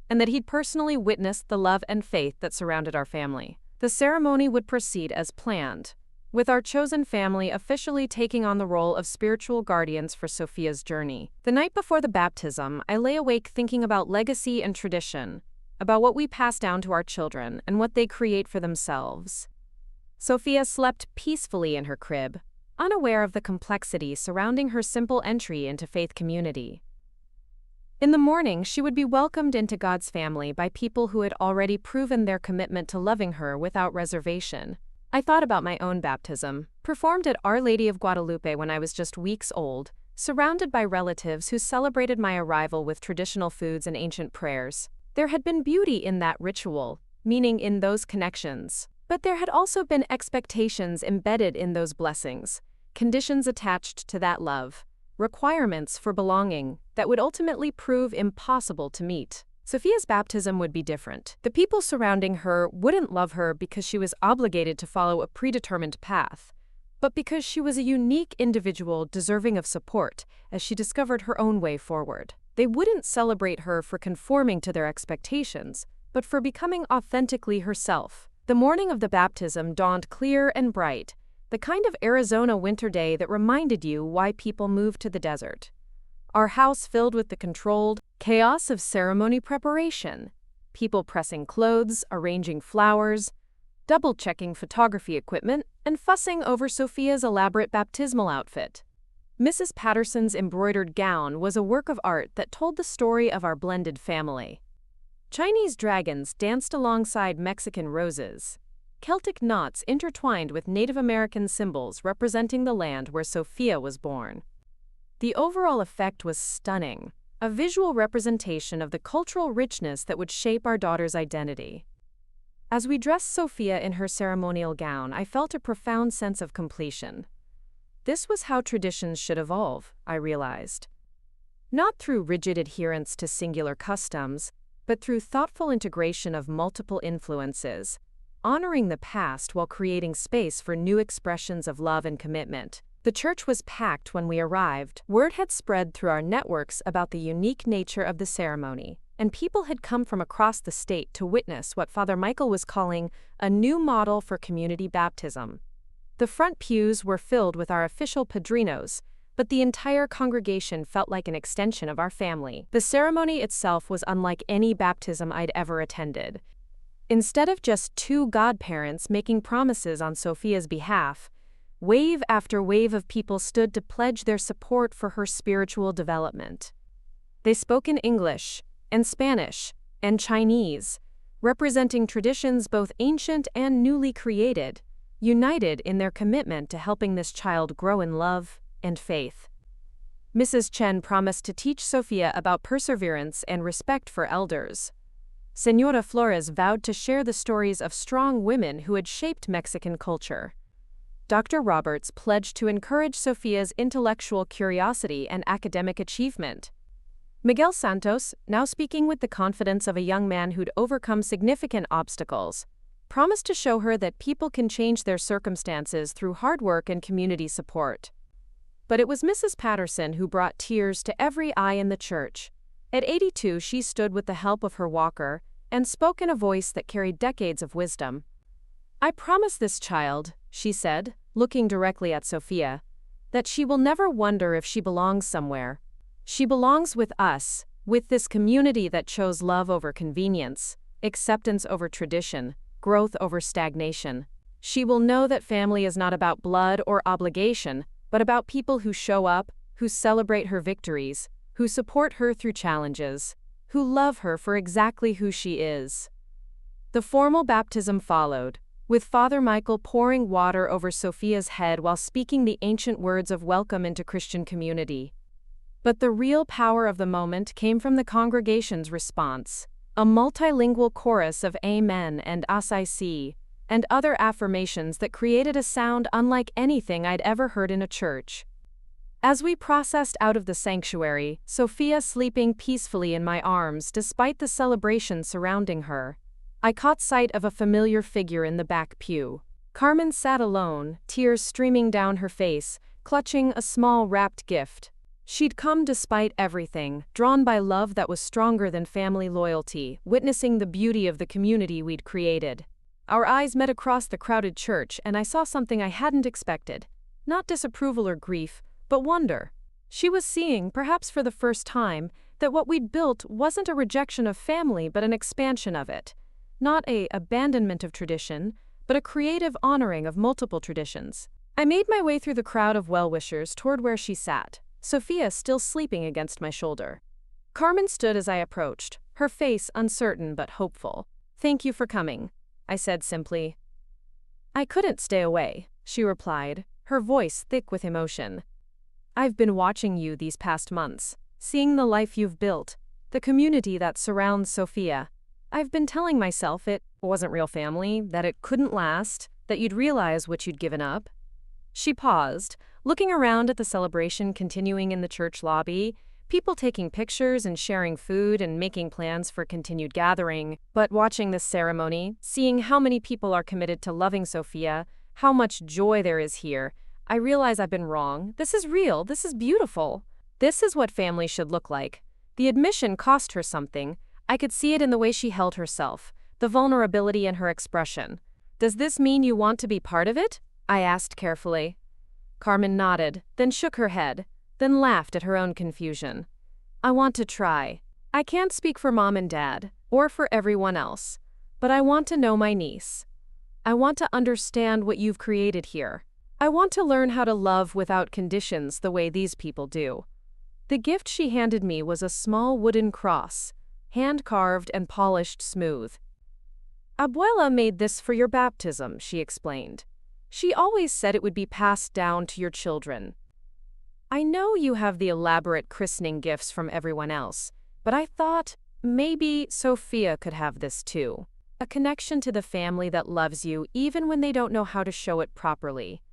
and that he'd personally witnessed the love and faith that surrounded our family. The ceremony would proceed as planned, with our chosen family officially taking on the role of spiritual guardians for Sophia's journey. The night before the baptism, I lay awake thinking about legacy and tradition, about what we pass down to our children and what they create for themselves. Sophia slept peacefully in her crib, unaware of the complexity surrounding her simple entry into faith community. In the morning, she would be welcomed into God's family by people who had already proven their commitment to loving her without reservation. I thought about my own baptism, performed at Our Lady of Guadalupe when I was just weeks old, surrounded by relatives who celebrated my arrival with traditional foods and ancient prayers. There had been beauty in that ritual, meaning in those connections. But there had also been expectations embedded in those blessings, conditions attached to that love, requirements for belonging that would ultimately prove impossible to meet. Sophia's baptism would be different. The people surrounding her wouldn't love her because she was obligated to follow a predetermined path, but because she was a unique individual deserving of support as she discovered her own way forward. They wouldn't celebrate her for conforming to their expectations, but for becoming authentically herself. The morning of the baptism dawned clear and bright, the kind of Arizona winter day that reminded you why people moved to the desert. Our house filled with the controlled chaos of ceremony preparation, people pressing clothes, arranging flowers, double-checking photography equipment, and fussing over Sophia's elaborate baptismal outfit. Mrs. Patterson's embroidered gown was a work of art that told the story of our blended family. Chinese dragons danced alongside Mexican roses, Celtic knots intertwined with Native American symbols representing the land where Sophia was born. The overall effect was stunning, a visual representation of the cultural richness that would shape our daughter's identity. As we dressed Sophia in her ceremonial gown, I felt a profound sense of completion. This was how traditions should evolve, I realized. Not through rigid adherence to singular customs, but through thoughtful integration of multiple influences, honoring the past while creating space for new expressions of love and commitment. The church was packed when we arrived. Word had spread through our networks about the unique nature of the ceremony, and people had come from across the state to witness what Father Michael was calling a new model for community baptism. The front pews were filled with our official padrinos, but the entire congregation felt like an extension of our family. The ceremony itself was unlike any baptism I'd ever attended. Instead of just two godparents making promises on Sophia's behalf, wave after wave of people stood to pledge their support for her spiritual development. They spoke in English, and Spanish, and Chinese, representing traditions both ancient and newly created, united in their commitment to helping this child grow in love and faith. Mrs. Chen promised to teach Sophia about perseverance and respect for elders. Señora Flores vowed to share the stories of strong women who had shaped Mexican culture. Dr. Roberts pledged to encourage Sophia's intellectual curiosity and academic achievement. Miguel Santos, now speaking with the confidence of a young man who'd overcome significant obstacles, promised to show her that people can change their circumstances through hard work and community support. But it was Mrs. Patterson who brought tears to every eye in the church. At 82, she stood with the help of her walker and spoke in a voice that carried decades of wisdom. "I promise this child," she said, looking directly at Sophia, "that she will never wonder if she belongs somewhere. She belongs with us, with this community that chose love over convenience, acceptance over tradition, growth over stagnation. She will know that family is not about blood or obligation, but about people who show up, who celebrate her victories, who support her through challenges, who love her for exactly who she is." The formal baptism followed, with Father Michael pouring water over Sophia's head while speaking the ancient words of welcome into Christian community. But the real power of the moment came from the congregation's response, a multilingual chorus of Amen and As I See, and other affirmations that created a sound unlike anything I'd ever heard in a church. As we processed out of the sanctuary, Sophia sleeping peacefully in my arms despite the celebration surrounding her, I caught sight of a familiar figure in the back pew. Carmen sat alone, tears streaming down her face, clutching a small wrapped gift. She'd come despite everything, drawn by love that was stronger than family loyalty, witnessing the beauty of the community we'd created. Our eyes met across the crowded church, and I saw something I hadn't expected. Not disapproval or grief, but wonder. She was seeing, perhaps for the first time, that what we'd built wasn't a rejection of family but an expansion of it. Not an abandonment of tradition, but a creative honoring of multiple traditions. I made my way through the crowd of well-wishers toward where she sat, Sophia still sleeping against my shoulder. Carmen stood as I approached, her face uncertain but hopeful. "Thank you for coming," I said simply. "I couldn't stay away," she replied, her voice thick with emotion. "I've been watching you these past months, seeing the life you've built, the community that surrounds Sophia. I've been telling myself it wasn't real family, that it couldn't last, that you'd realize what you'd given up." She paused, looking around at the celebration continuing in the church lobby, people taking pictures and sharing food and making plans for continued gathering. But watching this ceremony, seeing how many people are committed to loving Sophia, how much joy there is here, I realize I've been wrong. This is real. This is beautiful. This is what family should look like. The admission cost her something. I could see it in the way she held herself, the vulnerability in her expression. "Does this mean you want to be part of it?" I asked carefully. Carmen nodded, then shook her head, then laughed at her own confusion. "I want to try. I can't speak for Mom and Dad, or for everyone else, but I want to know my niece. I want to understand what you've created here. I want to learn how to love without conditions the way these people do." The gift she handed me was a small wooden cross, hand-carved and polished smooth. "Abuela made this for your baptism," she explained. "She always said it would be passed down to your children. I know you have the elaborate christening gifts from everyone else, but I thought maybe Sophia could have this too. A connection to the family that loves you even when they don't know how to show it properly."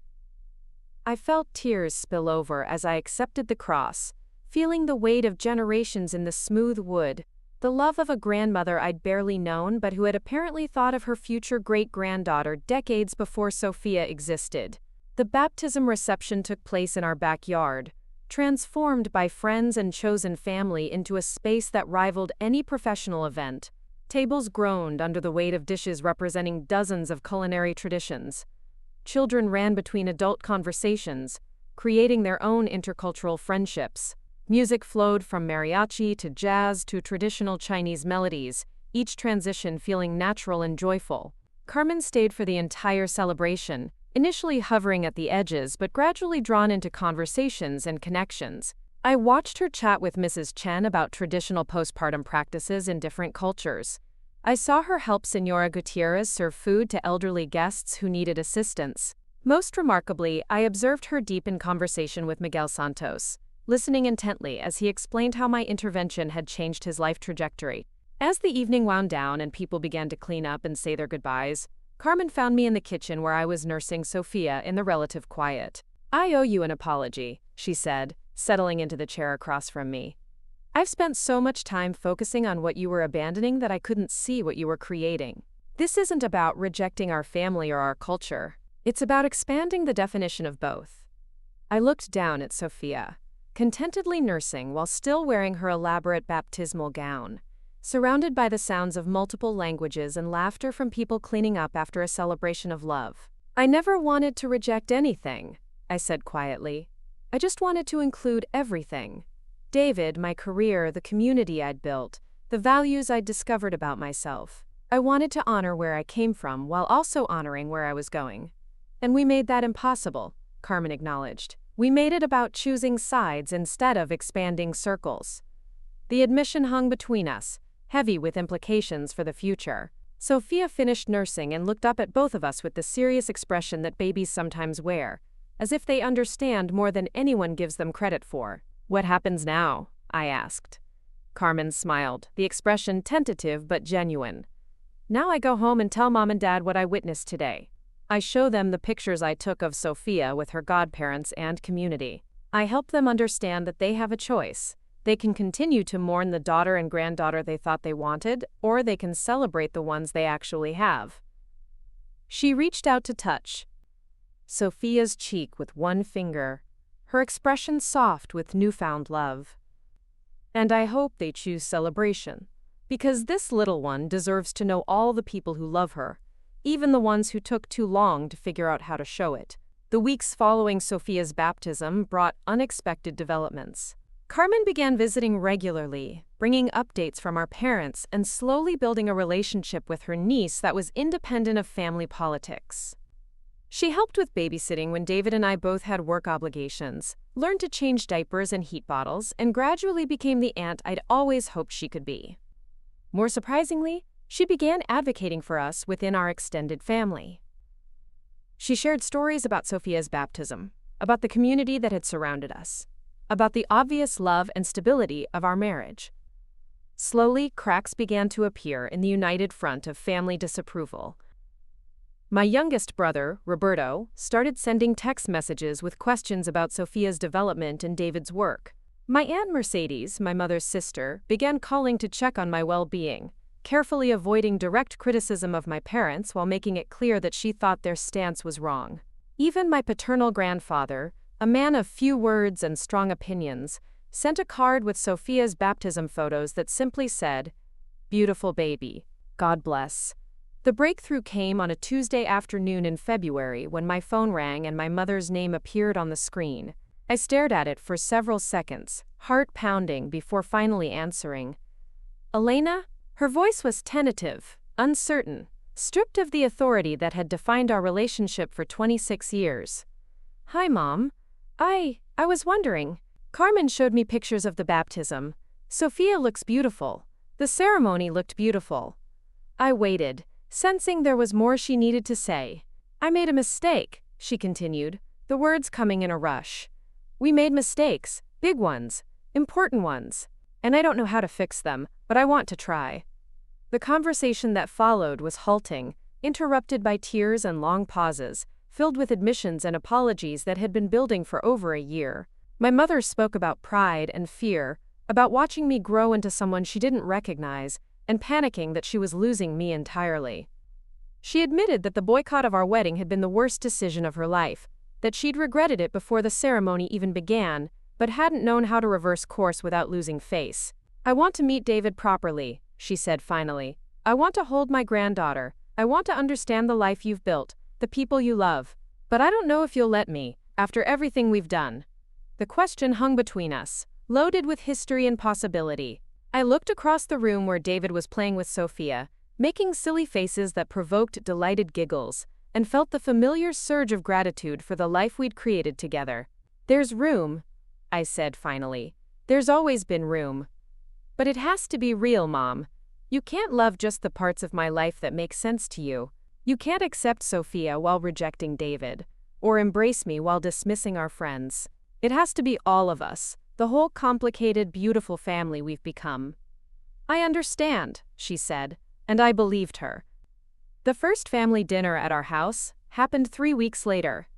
I felt tears spill over as I accepted the cross, feeling the weight of generations in the smooth wood, the love of a grandmother I'd barely known but who had apparently thought of her future great-granddaughter decades before Sophia existed. The baptism reception took place in our backyard, transformed by friends and chosen family into a space that rivaled any professional event. Tables groaned under the weight of dishes representing dozens of culinary traditions. Children ran between adult conversations, creating their own intercultural friendships. Music flowed from mariachi to jazz to traditional Chinese melodies, each transition feeling natural and joyful. Carmen stayed for the entire celebration, initially hovering at the edges but gradually drawn into conversations and connections. I watched her chat with Mrs. Chen about traditional postpartum practices in different cultures. I saw her help Senora Gutierrez serve food to elderly guests who needed assistance. Most remarkably, I observed her deep in conversation with Miguel Santos, listening intently as he explained how my intervention had changed his life trajectory. As the evening wound down and people began to clean up and say their goodbyes, Carmen found me in the kitchen where I was nursing Sophia in the relative quiet. "I owe you an apology," she said, settling into the chair across from me. "I've spent so much time focusing on what you were abandoning that I couldn't see what you were creating. This isn't about rejecting our family or our culture. It's about expanding the definition of both." I looked down at Sophia, contentedly nursing while still wearing her elaborate baptismal gown, surrounded by the sounds of multiple languages and laughter from people cleaning up after a celebration of love. "I never wanted to reject anything," I said quietly. "I just wanted to include everything. David, my career, the community I'd built, the values I'd discovered about myself. I wanted to honor where I came from while also honoring where I was going. And we made that impossible," Carmen acknowledged. "We made it about choosing sides instead of expanding circles." The admission hung between us, heavy with implications for the future. Sophia finished nursing and looked up at both of us with the serious expression that babies sometimes wear, as if they understand more than anyone gives them credit for. "What happens now?" I asked. Carmen smiled, the expression tentative but genuine. Now I go home and tell Mom and Dad what I witnessed today. I show them the pictures I took of Sophia with her godparents and community. I help them understand that they have a choice. They can continue to mourn the daughter and granddaughter they thought they wanted, or they can celebrate the ones they actually have. She reached out to touch Sophia's cheek with one finger, her expression soft with newfound love. And I hope they choose celebration, because this little one deserves to know all the people who love her, even the ones who took too long to figure out how to show it. The weeks following Sophia's baptism brought unexpected developments. Carmen began visiting regularly, bringing updates from our parents and slowly building a relationship with her niece that was independent of family politics. She helped with babysitting when David and I both had work obligations, learned to change diapers and heat bottles, and gradually became the aunt I'd always hoped she could be. More surprisingly, she began advocating for us within our extended family. She shared stories about Sophia's baptism, about the community that had surrounded us, about the obvious love and stability of our marriage. Slowly, cracks began to appear in the united front of family disapproval. My youngest brother, Roberto, started sending text messages with questions about Sophia's development and David's work. My Aunt Mercedes, my mother's sister, began calling to check on my well-being, carefully avoiding direct criticism of my parents while making it clear that she thought their stance was wrong. Even my paternal grandfather, a man of few words and strong opinions, sent a card with Sophia's baptism photos that simply said, "Beautiful baby, God bless." The breakthrough came on a Tuesday afternoon in February when my phone rang and my mother's name appeared on the screen. I stared at it for several seconds, heart pounding, before finally answering. "Elena?" Her voice was tentative, uncertain, stripped of the authority that had defined our relationship for 26 years. "Hi, Mom. I was wondering." Carmen showed me pictures of the baptism. "Sophia looks beautiful. The ceremony looked beautiful." I waited, sensing there was more she needed to say. "I made a mistake," she continued, the words coming in a rush. "We made mistakes, big ones, important ones, and I don't know how to fix them, but I want to try." The conversation that followed was halting, interrupted by tears and long pauses, filled with admissions and apologies that had been building for over a year. My mother spoke about pride and fear, about watching me grow into someone she didn't recognize, and panicking that she was losing me entirely. She admitted that the boycott of our wedding had been the worst decision of her life, that she'd regretted it before the ceremony even began, but hadn't known how to reverse course without losing face. "I want to meet David properly," she said finally. "I want to hold my granddaughter. I want to understand the life you've built, the people you love. But I don't know if you'll let me, after everything we've done." The question hung between us, loaded with history and possibility. I looked across the room where David was playing with Sophia, making silly faces that provoked delighted giggles, and felt the familiar surge of gratitude for the life we'd created together. "There's room," I said finally. "There's always been room. But it has to be real, Mom. You can't love just the parts of my life that make sense to you. You can't accept Sophia while rejecting David, or embrace me while dismissing our friends. It has to be all of us, the whole complicated, beautiful family we've become." "I understand," she said, and I believed her. The first family dinner at our house happened 3 weeks later.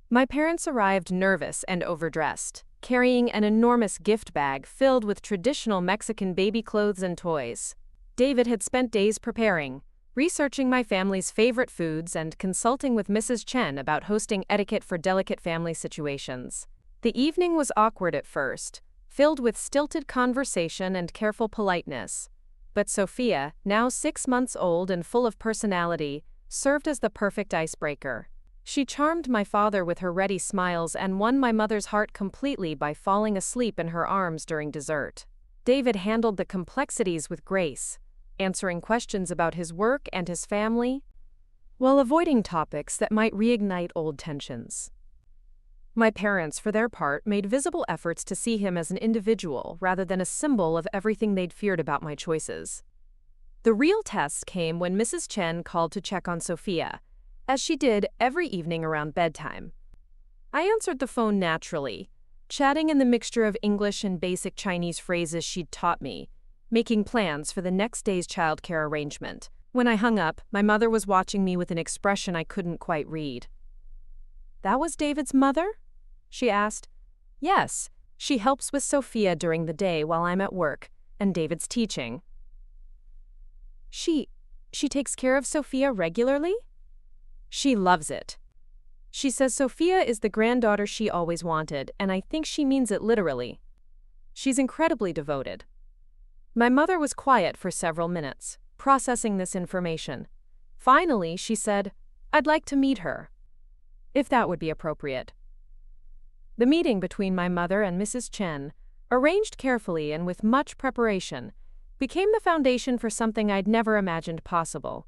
My parents arrived nervous and overdressed, carrying an enormous gift bag filled with traditional Mexican baby clothes and toys. David had spent days preparing, researching my family's favorite foods and consulting with Mrs. Chen about hosting etiquette for delicate family situations. The evening was awkward at first, filled with stilted conversation and careful politeness. But Sophia, now 6 months old and full of personality, served as the perfect icebreaker. She charmed my father with her ready smiles and won my mother's heart completely by falling asleep in her arms during dessert. David handled the complexities with grace, answering questions about his work and his family, while avoiding topics that might reignite old tensions. My parents, for their part, made visible efforts to see him as an individual rather than a symbol of everything they'd feared about my choices. The real test came when Mrs. Chen called to check on Sophia, as she did every evening around bedtime. I answered the phone naturally, chatting in the mixture of English and basic Chinese phrases she'd taught me, making plans for the next day's childcare arrangement. When I hung up, my mother was watching me with an expression I couldn't quite read. "That was David's mother?" she asked. "Yes, she helps with Sophia during the day while I'm at work, and David's teaching." She takes care of Sophia regularly?" "She loves it. She says Sophia is the granddaughter she always wanted, and I think she means it literally. She's incredibly devoted." My mother was quiet for several minutes, processing this information. Finally, she said, "I'd like to meet her, if that would be appropriate." The meeting between my mother and Mrs. Chen, arranged carefully and with much preparation, became the foundation for something I'd never imagined possible: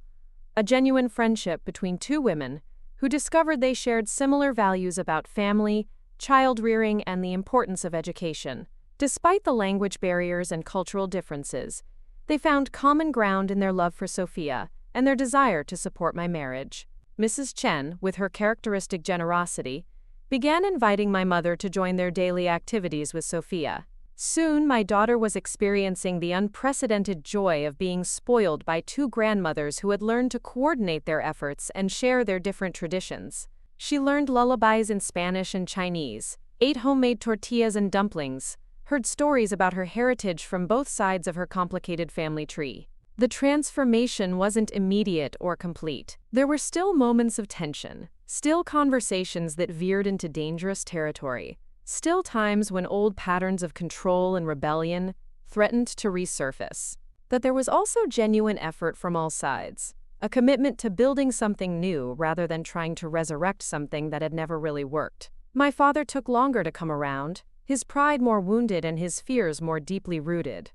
a genuine friendship between two women who discovered they shared similar values about family, child-rearing, and the importance of education. Despite the language barriers and cultural differences, they found common ground in their love for Sophia and their desire to support my marriage. Mrs. Chen, with her characteristic generosity, began inviting my mother to join their daily activities with Sophia. Soon, my daughter was experiencing the unprecedented joy of being spoiled by two grandmothers who had learned to coordinate their efforts and share their different traditions. She learned lullabies in Spanish and Chinese, ate homemade tortillas and dumplings, heard stories about her heritage from both sides of her complicated family tree. The transformation wasn't immediate or complete. There were still moments of tension, still conversations that veered into dangerous territory, still times when old patterns of control and rebellion threatened to resurface. But there was also genuine effort from all sides, a commitment to building something new rather than trying to resurrect something that had never really worked. My father took longer to come around, his pride more wounded and his fears more deeply rooted.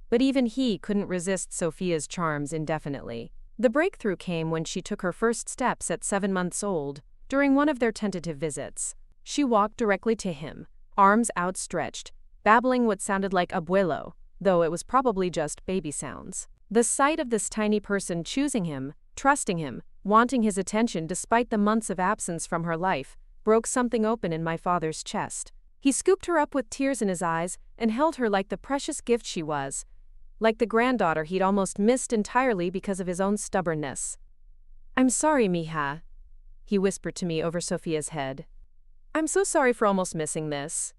But even he couldn't resist Sophia's charms indefinitely. The breakthrough came when she took her first steps at 7 months old, during one of their tentative visits. She walked directly to him, arms outstretched, babbling what sounded like abuelo, though it was probably just baby sounds. The sight of this tiny person choosing him, trusting him, wanting his attention despite the months of absence from her life, broke something open in my father's chest. He scooped her up with tears in his eyes and held her like the precious gift she was, like the granddaughter he'd almost missed entirely because of his own stubbornness. "I'm sorry, mija," he whispered to me over Sophia's head. "I'm so sorry for almost missing this."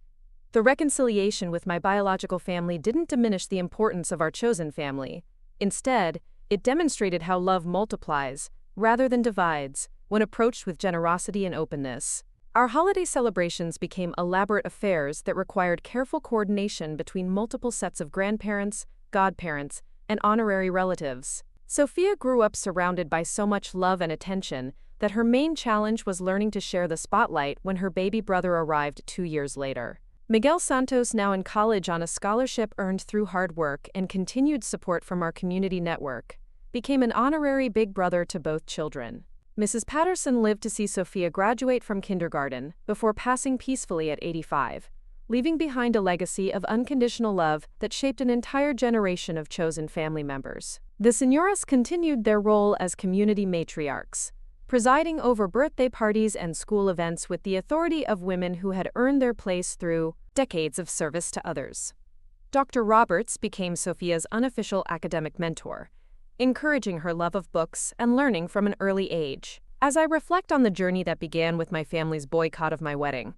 The reconciliation with my biological family didn't diminish the importance of our chosen family. Instead, it demonstrated how love multiplies, rather than divides, when approached with generosity and openness. Our holiday celebrations became elaborate affairs that required careful coordination between multiple sets of grandparents, godparents, and honorary relatives. Sophia grew up surrounded by so much love and attention that her main challenge was learning to share the spotlight when her baby brother arrived 2 years later. Miguel Santos, now in college on a scholarship earned through hard work and continued support from our community network, became an honorary big brother to both children. Mrs. Patterson lived to see Sophia graduate from kindergarten before passing peacefully at 85, leaving behind a legacy of unconditional love that shaped an entire generation of chosen family members. The Señoras continued their role as community matriarchs, presiding over birthday parties and school events with the authority of women who had earned their place through decades of service to others. Dr. Roberts became Sophia's unofficial academic mentor, encouraging her love of books and learning from an early age. As I reflect on the journey that began with my family's boycott of my wedding,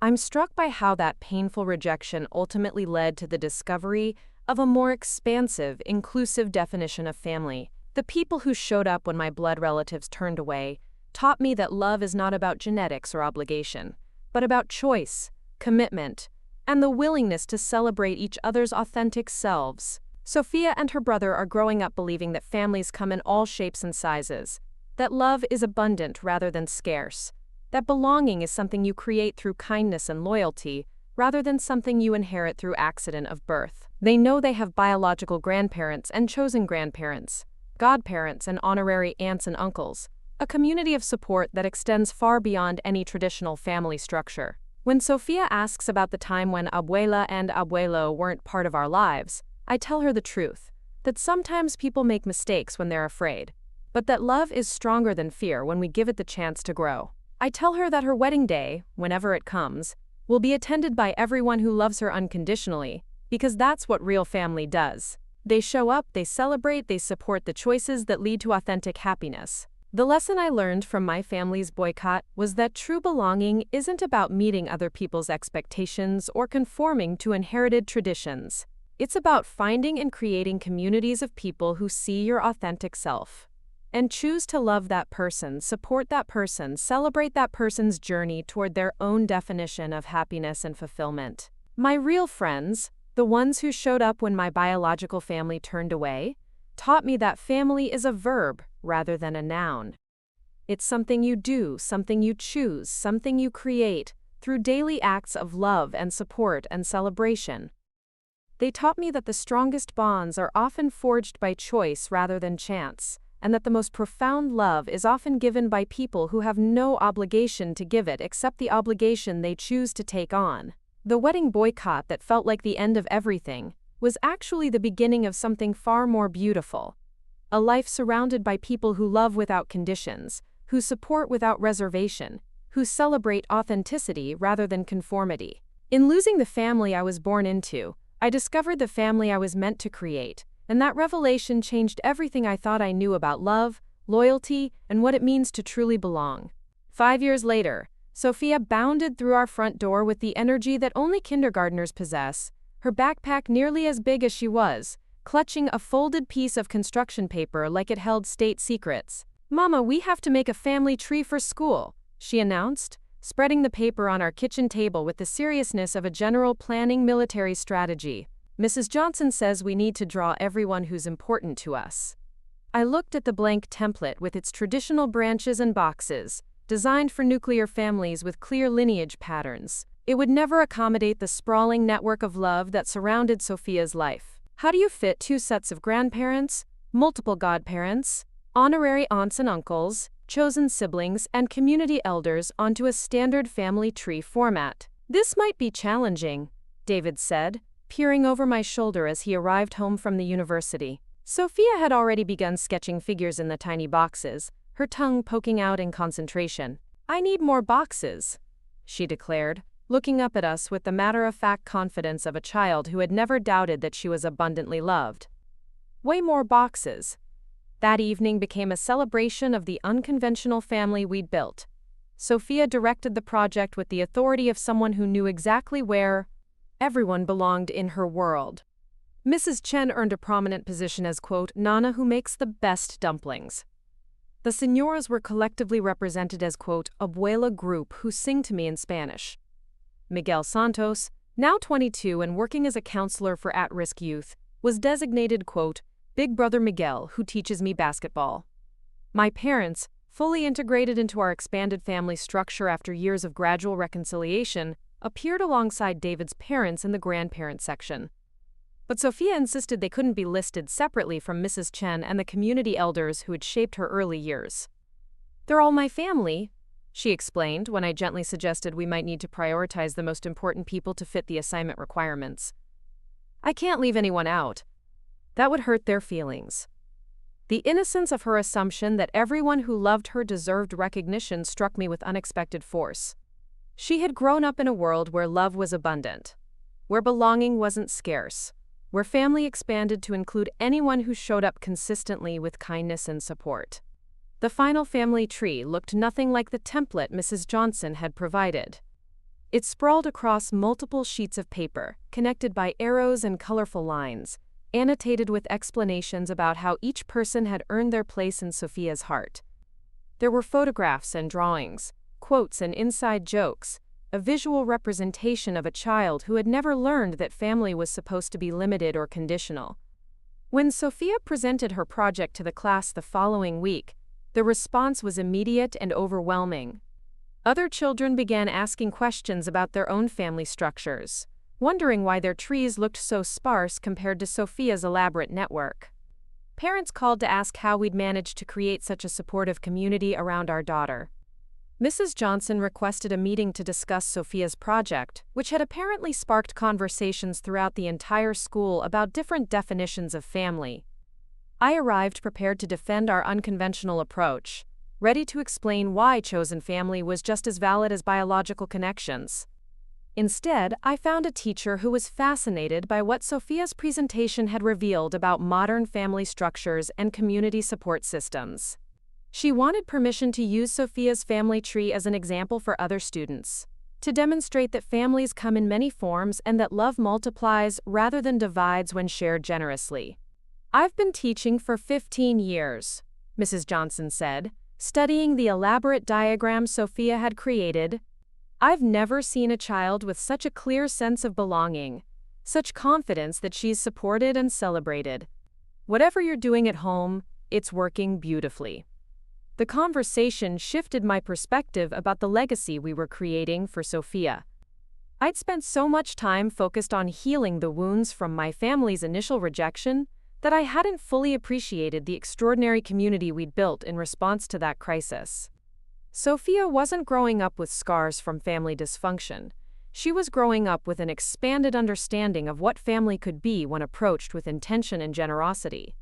I'm struck by how that painful rejection ultimately led to the discovery of a more expansive, inclusive definition of family. The people who showed up when my blood relatives turned away taught me that love is not about genetics or obligation, but about choice, commitment, and the willingness to celebrate each other's authentic selves. Sophia and her brother are growing up believing that families come in all shapes and sizes, that love is abundant rather than scarce, that belonging is something you create through kindness and loyalty rather than something you inherit through accident of birth. They know they have biological grandparents and chosen grandparents, godparents and honorary aunts and uncles, a community of support that extends far beyond any traditional family structure. When Sophia asks about the time when abuela and abuelo weren't part of our lives, I tell her the truth, that sometimes people make mistakes when they're afraid, but that love is stronger than fear when we give it the chance to grow. I tell her that her wedding day, whenever it comes, will be attended by everyone who loves her unconditionally, because that's what real family does. They show up, they celebrate, they support the choices that lead to authentic happiness. The lesson I learned from my family's boycott was that true belonging isn't about meeting other people's expectations or conforming to inherited traditions. It's about finding and creating communities of people who see your authentic self and choose to love that person, support that person, celebrate that person's journey toward their own definition of happiness and fulfillment. My real friends, the ones who showed up when my biological family turned away, taught me that family is a verb rather than a noun. It's something you do, something you choose, something you create through daily acts of love and support and celebration. They taught me that the strongest bonds are often forged by choice rather than chance, and that the most profound love is often given by people who have no obligation to give it except the obligation they choose to take on. The wedding boycott that felt like the end of everything was actually the beginning of something far more beautiful. A life surrounded by people who love without conditions, who support without reservation, who celebrate authenticity rather than conformity. In losing the family I was born into, I discovered the family I was meant to create, and that revelation changed everything I thought I knew about love, loyalty, and what it means to truly belong. 5 years later, Sophia bounded through our front door with the energy that only kindergartners possess, her backpack nearly as big as she was, clutching a folded piece of construction paper like it held state secrets. "Mama, we have to make a family tree for school," she announced, spreading the paper on our kitchen table with the seriousness of a general planning military strategy. "Mrs. Johnson says we need to draw everyone who's important to us." I looked at the blank template with its traditional branches and boxes, designed for nuclear families with clear lineage patterns. It would never accommodate the sprawling network of love that surrounded Sophia's life. How do you fit 2 sets of grandparents, multiple godparents, honorary aunts and uncles, chosen siblings, and community elders onto a standard family tree format? "This might be challenging," David said, peering over my shoulder as he arrived home from the university. Sophia had already begun sketching figures in the tiny boxes, her tongue poking out in concentration. "I need more boxes," she declared, looking up at us with the matter-of-fact confidence of a child who had never doubted that she was abundantly loved. Way more boxes. That evening became a celebration of the unconventional family we'd built. Sophia directed the project with the authority of someone who knew exactly where everyone belonged in her world. Mrs. Chen earned a prominent position as, quote, "Nana who makes the best dumplings." The señoras were collectively represented as, quote, "Abuela group who sing to me in Spanish." Miguel Santos, now 22 and working as a counselor for at-risk youth, was designated, quote, "Big Brother Miguel who teaches me basketball." My parents, fully integrated into our expanded family structure after years of gradual reconciliation, appeared alongside David's parents in the grandparent section. But Sophia insisted they couldn't be listed separately from Mrs. Chen and the community elders who had shaped her early years. "They're all my family," she explained when I gently suggested we might need to prioritize the most important people to fit the assignment requirements. "I can't leave anyone out. That would hurt their feelings." The innocence of her assumption that everyone who loved her deserved recognition struck me with unexpected force. She had grown up in a world where love was abundant, where belonging wasn't scarce, where family expanded to include anyone who showed up consistently with kindness and support. The final family tree looked nothing like the template Mrs. Johnson had provided. It sprawled across multiple sheets of paper, connected by arrows and colorful lines, annotated with explanations about how each person had earned their place in Sophia's heart. There were photographs and drawings, quotes and inside jokes, a visual representation of a child who had never learned that family was supposed to be limited or conditional. When Sophia presented her project to the class the following week, the response was immediate and overwhelming. Other children began asking questions about their own family structures, wondering why their trees looked so sparse compared to Sophia's elaborate network. Parents called to ask how we'd managed to create such a supportive community around our daughter. Mrs. Johnson requested a meeting to discuss Sophia's project, which had apparently sparked conversations throughout the entire school about different definitions of family. I arrived prepared to defend our unconventional approach, ready to explain why chosen family was just as valid as biological connections. Instead, I found a teacher who was fascinated by what Sophia's presentation had revealed about modern family structures and community support systems. She wanted permission to use Sophia's family tree as an example for other students, to demonstrate that families come in many forms and that love multiplies rather than divides when shared generously. "I've been teaching for 15 years," Mrs. Johnson said, studying the elaborate diagram Sophia had created. "I've never seen a child with such a clear sense of belonging, such confidence that she's supported and celebrated. Whatever you're doing at home, it's working beautifully." The conversation shifted my perspective about the legacy we were creating for Sophia. I'd spent so much time focused on healing the wounds from my family's initial rejection that I hadn't fully appreciated the extraordinary community we'd built in response to that crisis. Sophia wasn't growing up with scars from family dysfunction. She was growing up with an expanded understanding of what family could be when approached with intention and generosity.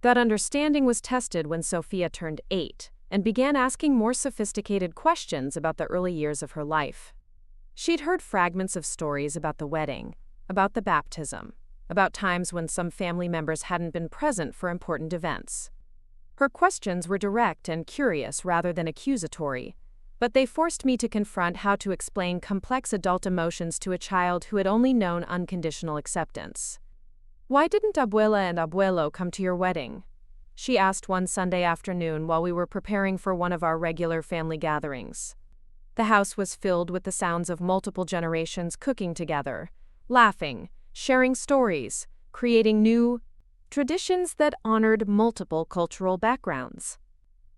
That understanding was tested when Sophia turned 8 and began asking more sophisticated questions about the early years of her life. She'd heard fragments of stories about the wedding, about the baptism, about times when some family members hadn't been present for important events. Her questions were direct and curious rather than accusatory, but they forced me to confront how to explain complex adult emotions to a child who had only known unconditional acceptance. "Why didn't Abuela and Abuelo come to your wedding?" she asked one Sunday afternoon while we were preparing for one of our regular family gatherings. The house was filled with the sounds of multiple generations cooking together, laughing, sharing stories, creating new traditions that honored multiple cultural backgrounds.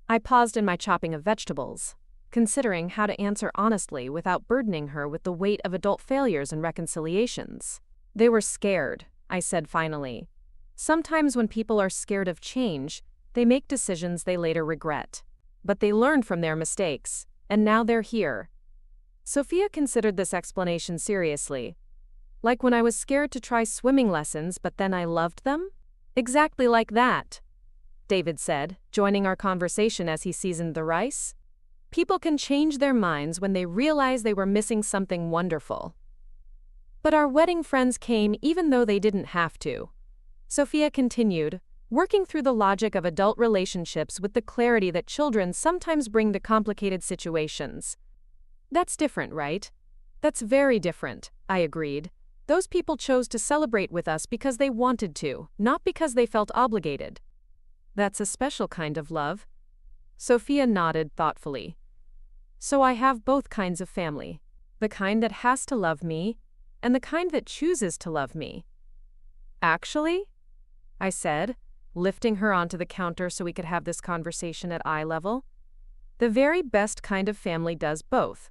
I paused in my chopping of vegetables, considering how to answer honestly without burdening her with the weight of adult failures and reconciliations. "They were scared," I said finally. "Sometimes when people are scared of change, they make decisions they later regret. But they learned from their mistakes, and now they're here." Sophia considered this explanation seriously. "Like when I was scared to try swimming lessons, but then I loved them?" "Exactly like that," David said, joining our conversation as he seasoned the rice. "People can change their minds when they realize they were missing something wonderful." "But our wedding friends came even though they didn't have to," Sophia continued, working through the logic of adult relationships with the clarity that children sometimes bring to complicated situations. "That's different, right?" "That's very different," I agreed. "Those people chose to celebrate with us because they wanted to, not because they felt obligated." "That's a special kind of love." Sophia nodded thoughtfully. "So I have both kinds of family. The kind that has to love me, and the kind that chooses to love me." "Actually?" I said, lifting her onto the counter so we could have this conversation at eye level. "The very best kind of family does both.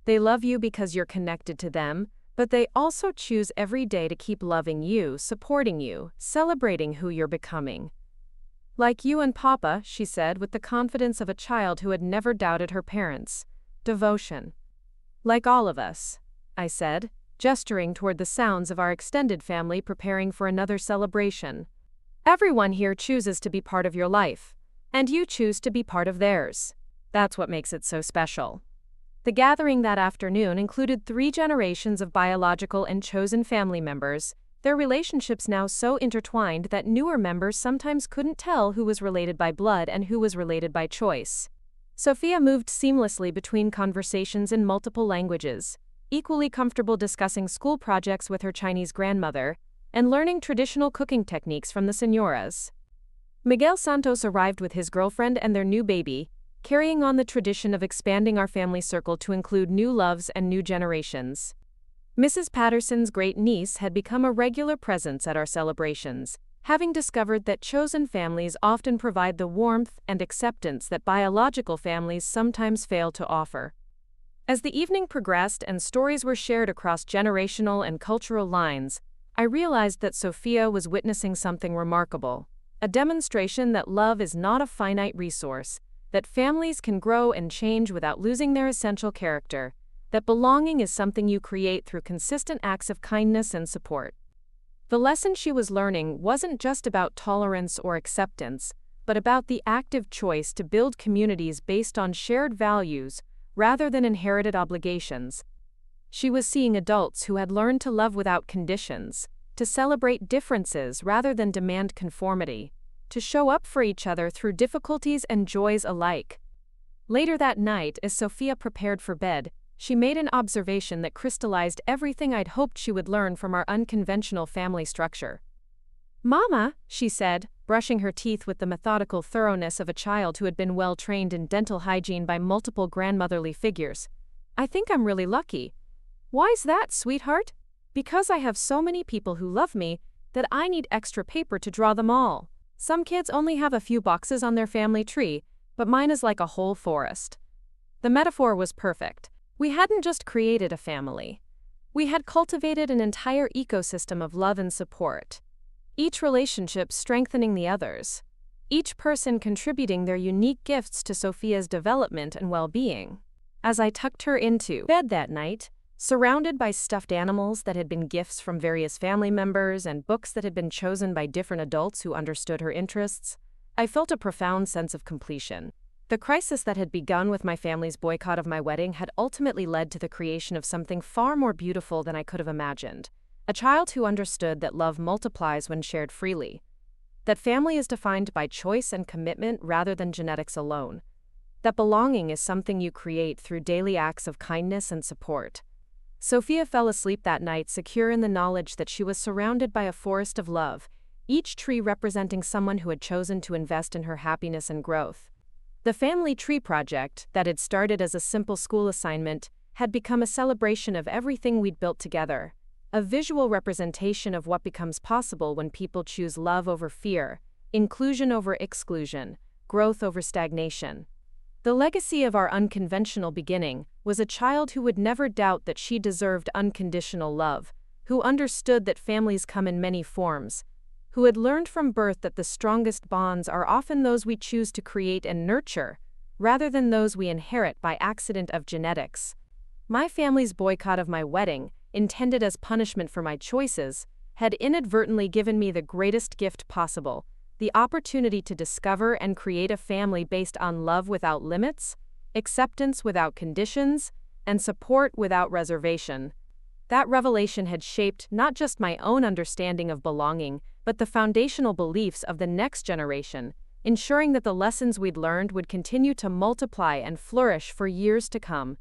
They love you because you're connected to them, but they also choose every day to keep loving you, supporting you, celebrating who you're becoming." "Like you and Papa," she said with the confidence of a child who had never doubted her parents. "Devotion." "Like all of us," I said, gesturing toward the sounds of our extended family preparing for another celebration. "Everyone here chooses to be part of your life, and you choose to be part of theirs. That's what makes it so special." The gathering that afternoon included 3 generations of biological and chosen family members, their relationships now so intertwined that newer members sometimes couldn't tell who was related by blood and who was related by choice. Sophia moved seamlessly between conversations in multiple languages, equally comfortable discussing school projects with her Chinese grandmother, and learning traditional cooking techniques from the señoras. Miguel Santos arrived with his girlfriend and their new baby, carrying on the tradition of expanding our family circle to include new loves and new generations. Mrs. Patterson's great-niece had become a regular presence at our celebrations, having discovered that chosen families often provide the warmth and acceptance that biological families sometimes fail to offer. As the evening progressed and stories were shared across generational and cultural lines, I realized that Sophia was witnessing something remarkable, a demonstration that love is not a finite resource, that families can grow and change without losing their essential character, that belonging is something you create through consistent acts of kindness and support. The lesson she was learning wasn't just about tolerance or acceptance, but about the active choice to build communities based on shared values rather than inherited obligations. She was seeing adults who had learned to love without conditions, to celebrate differences rather than demand conformity, to show up for each other through difficulties and joys alike. Later that night, as Sophia prepared for bed, she made an observation that crystallized everything I'd hoped she would learn from our unconventional family structure. "Mama," she said, brushing her teeth with the methodical thoroughness of a child who had been well trained in dental hygiene by multiple grandmotherly figures, "I think I'm really lucky." "Why's that, sweetheart?" "Because I have so many people who love me that I need extra paper to draw them all. Some kids only have a few boxes on their family tree, but mine is like a whole forest." The metaphor was perfect. We hadn't just created a family. We had cultivated an entire ecosystem of love and support, each relationship strengthening the others, each person contributing their unique gifts to Sophia's development and well-being. As I tucked her into bed that night, surrounded by stuffed animals that had been gifts from various family members and books that had been chosen by different adults who understood her interests, I felt a profound sense of completion. The crisis that had begun with my family's boycott of my wedding had ultimately led to the creation of something far more beautiful than I could have imagined. A child who understood that love multiplies when shared freely, that family is defined by choice and commitment rather than genetics alone, that belonging is something you create through daily acts of kindness and support. Sophia fell asleep that night secure in the knowledge that she was surrounded by a forest of love, each tree representing someone who had chosen to invest in her happiness and growth. The family tree project, that had started as a simple school assignment, had become a celebration of everything we'd built together, a visual representation of what becomes possible when people choose love over fear, inclusion over exclusion, growth over stagnation. The legacy of our unconventional beginning was a child who would never doubt that she deserved unconditional love, who understood that families come in many forms, who had learned from birth that the strongest bonds are often those we choose to create and nurture, rather than those we inherit by accident of genetics. My family's boycott of my wedding, intended as punishment for my choices, had inadvertently given me the greatest gift possible, the opportunity to discover and create a family based on love without limits, acceptance without conditions, and support without reservation. That revelation had shaped not just my own understanding of belonging, but the foundational beliefs of the next generation, ensuring that the lessons we'd learned would continue to multiply and flourish for years to come.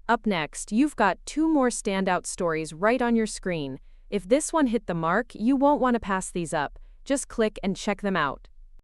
Up next, you've got 2 more standout stories right on your screen. If this one hit the mark, you won't want to pass these up. Just click and check them out.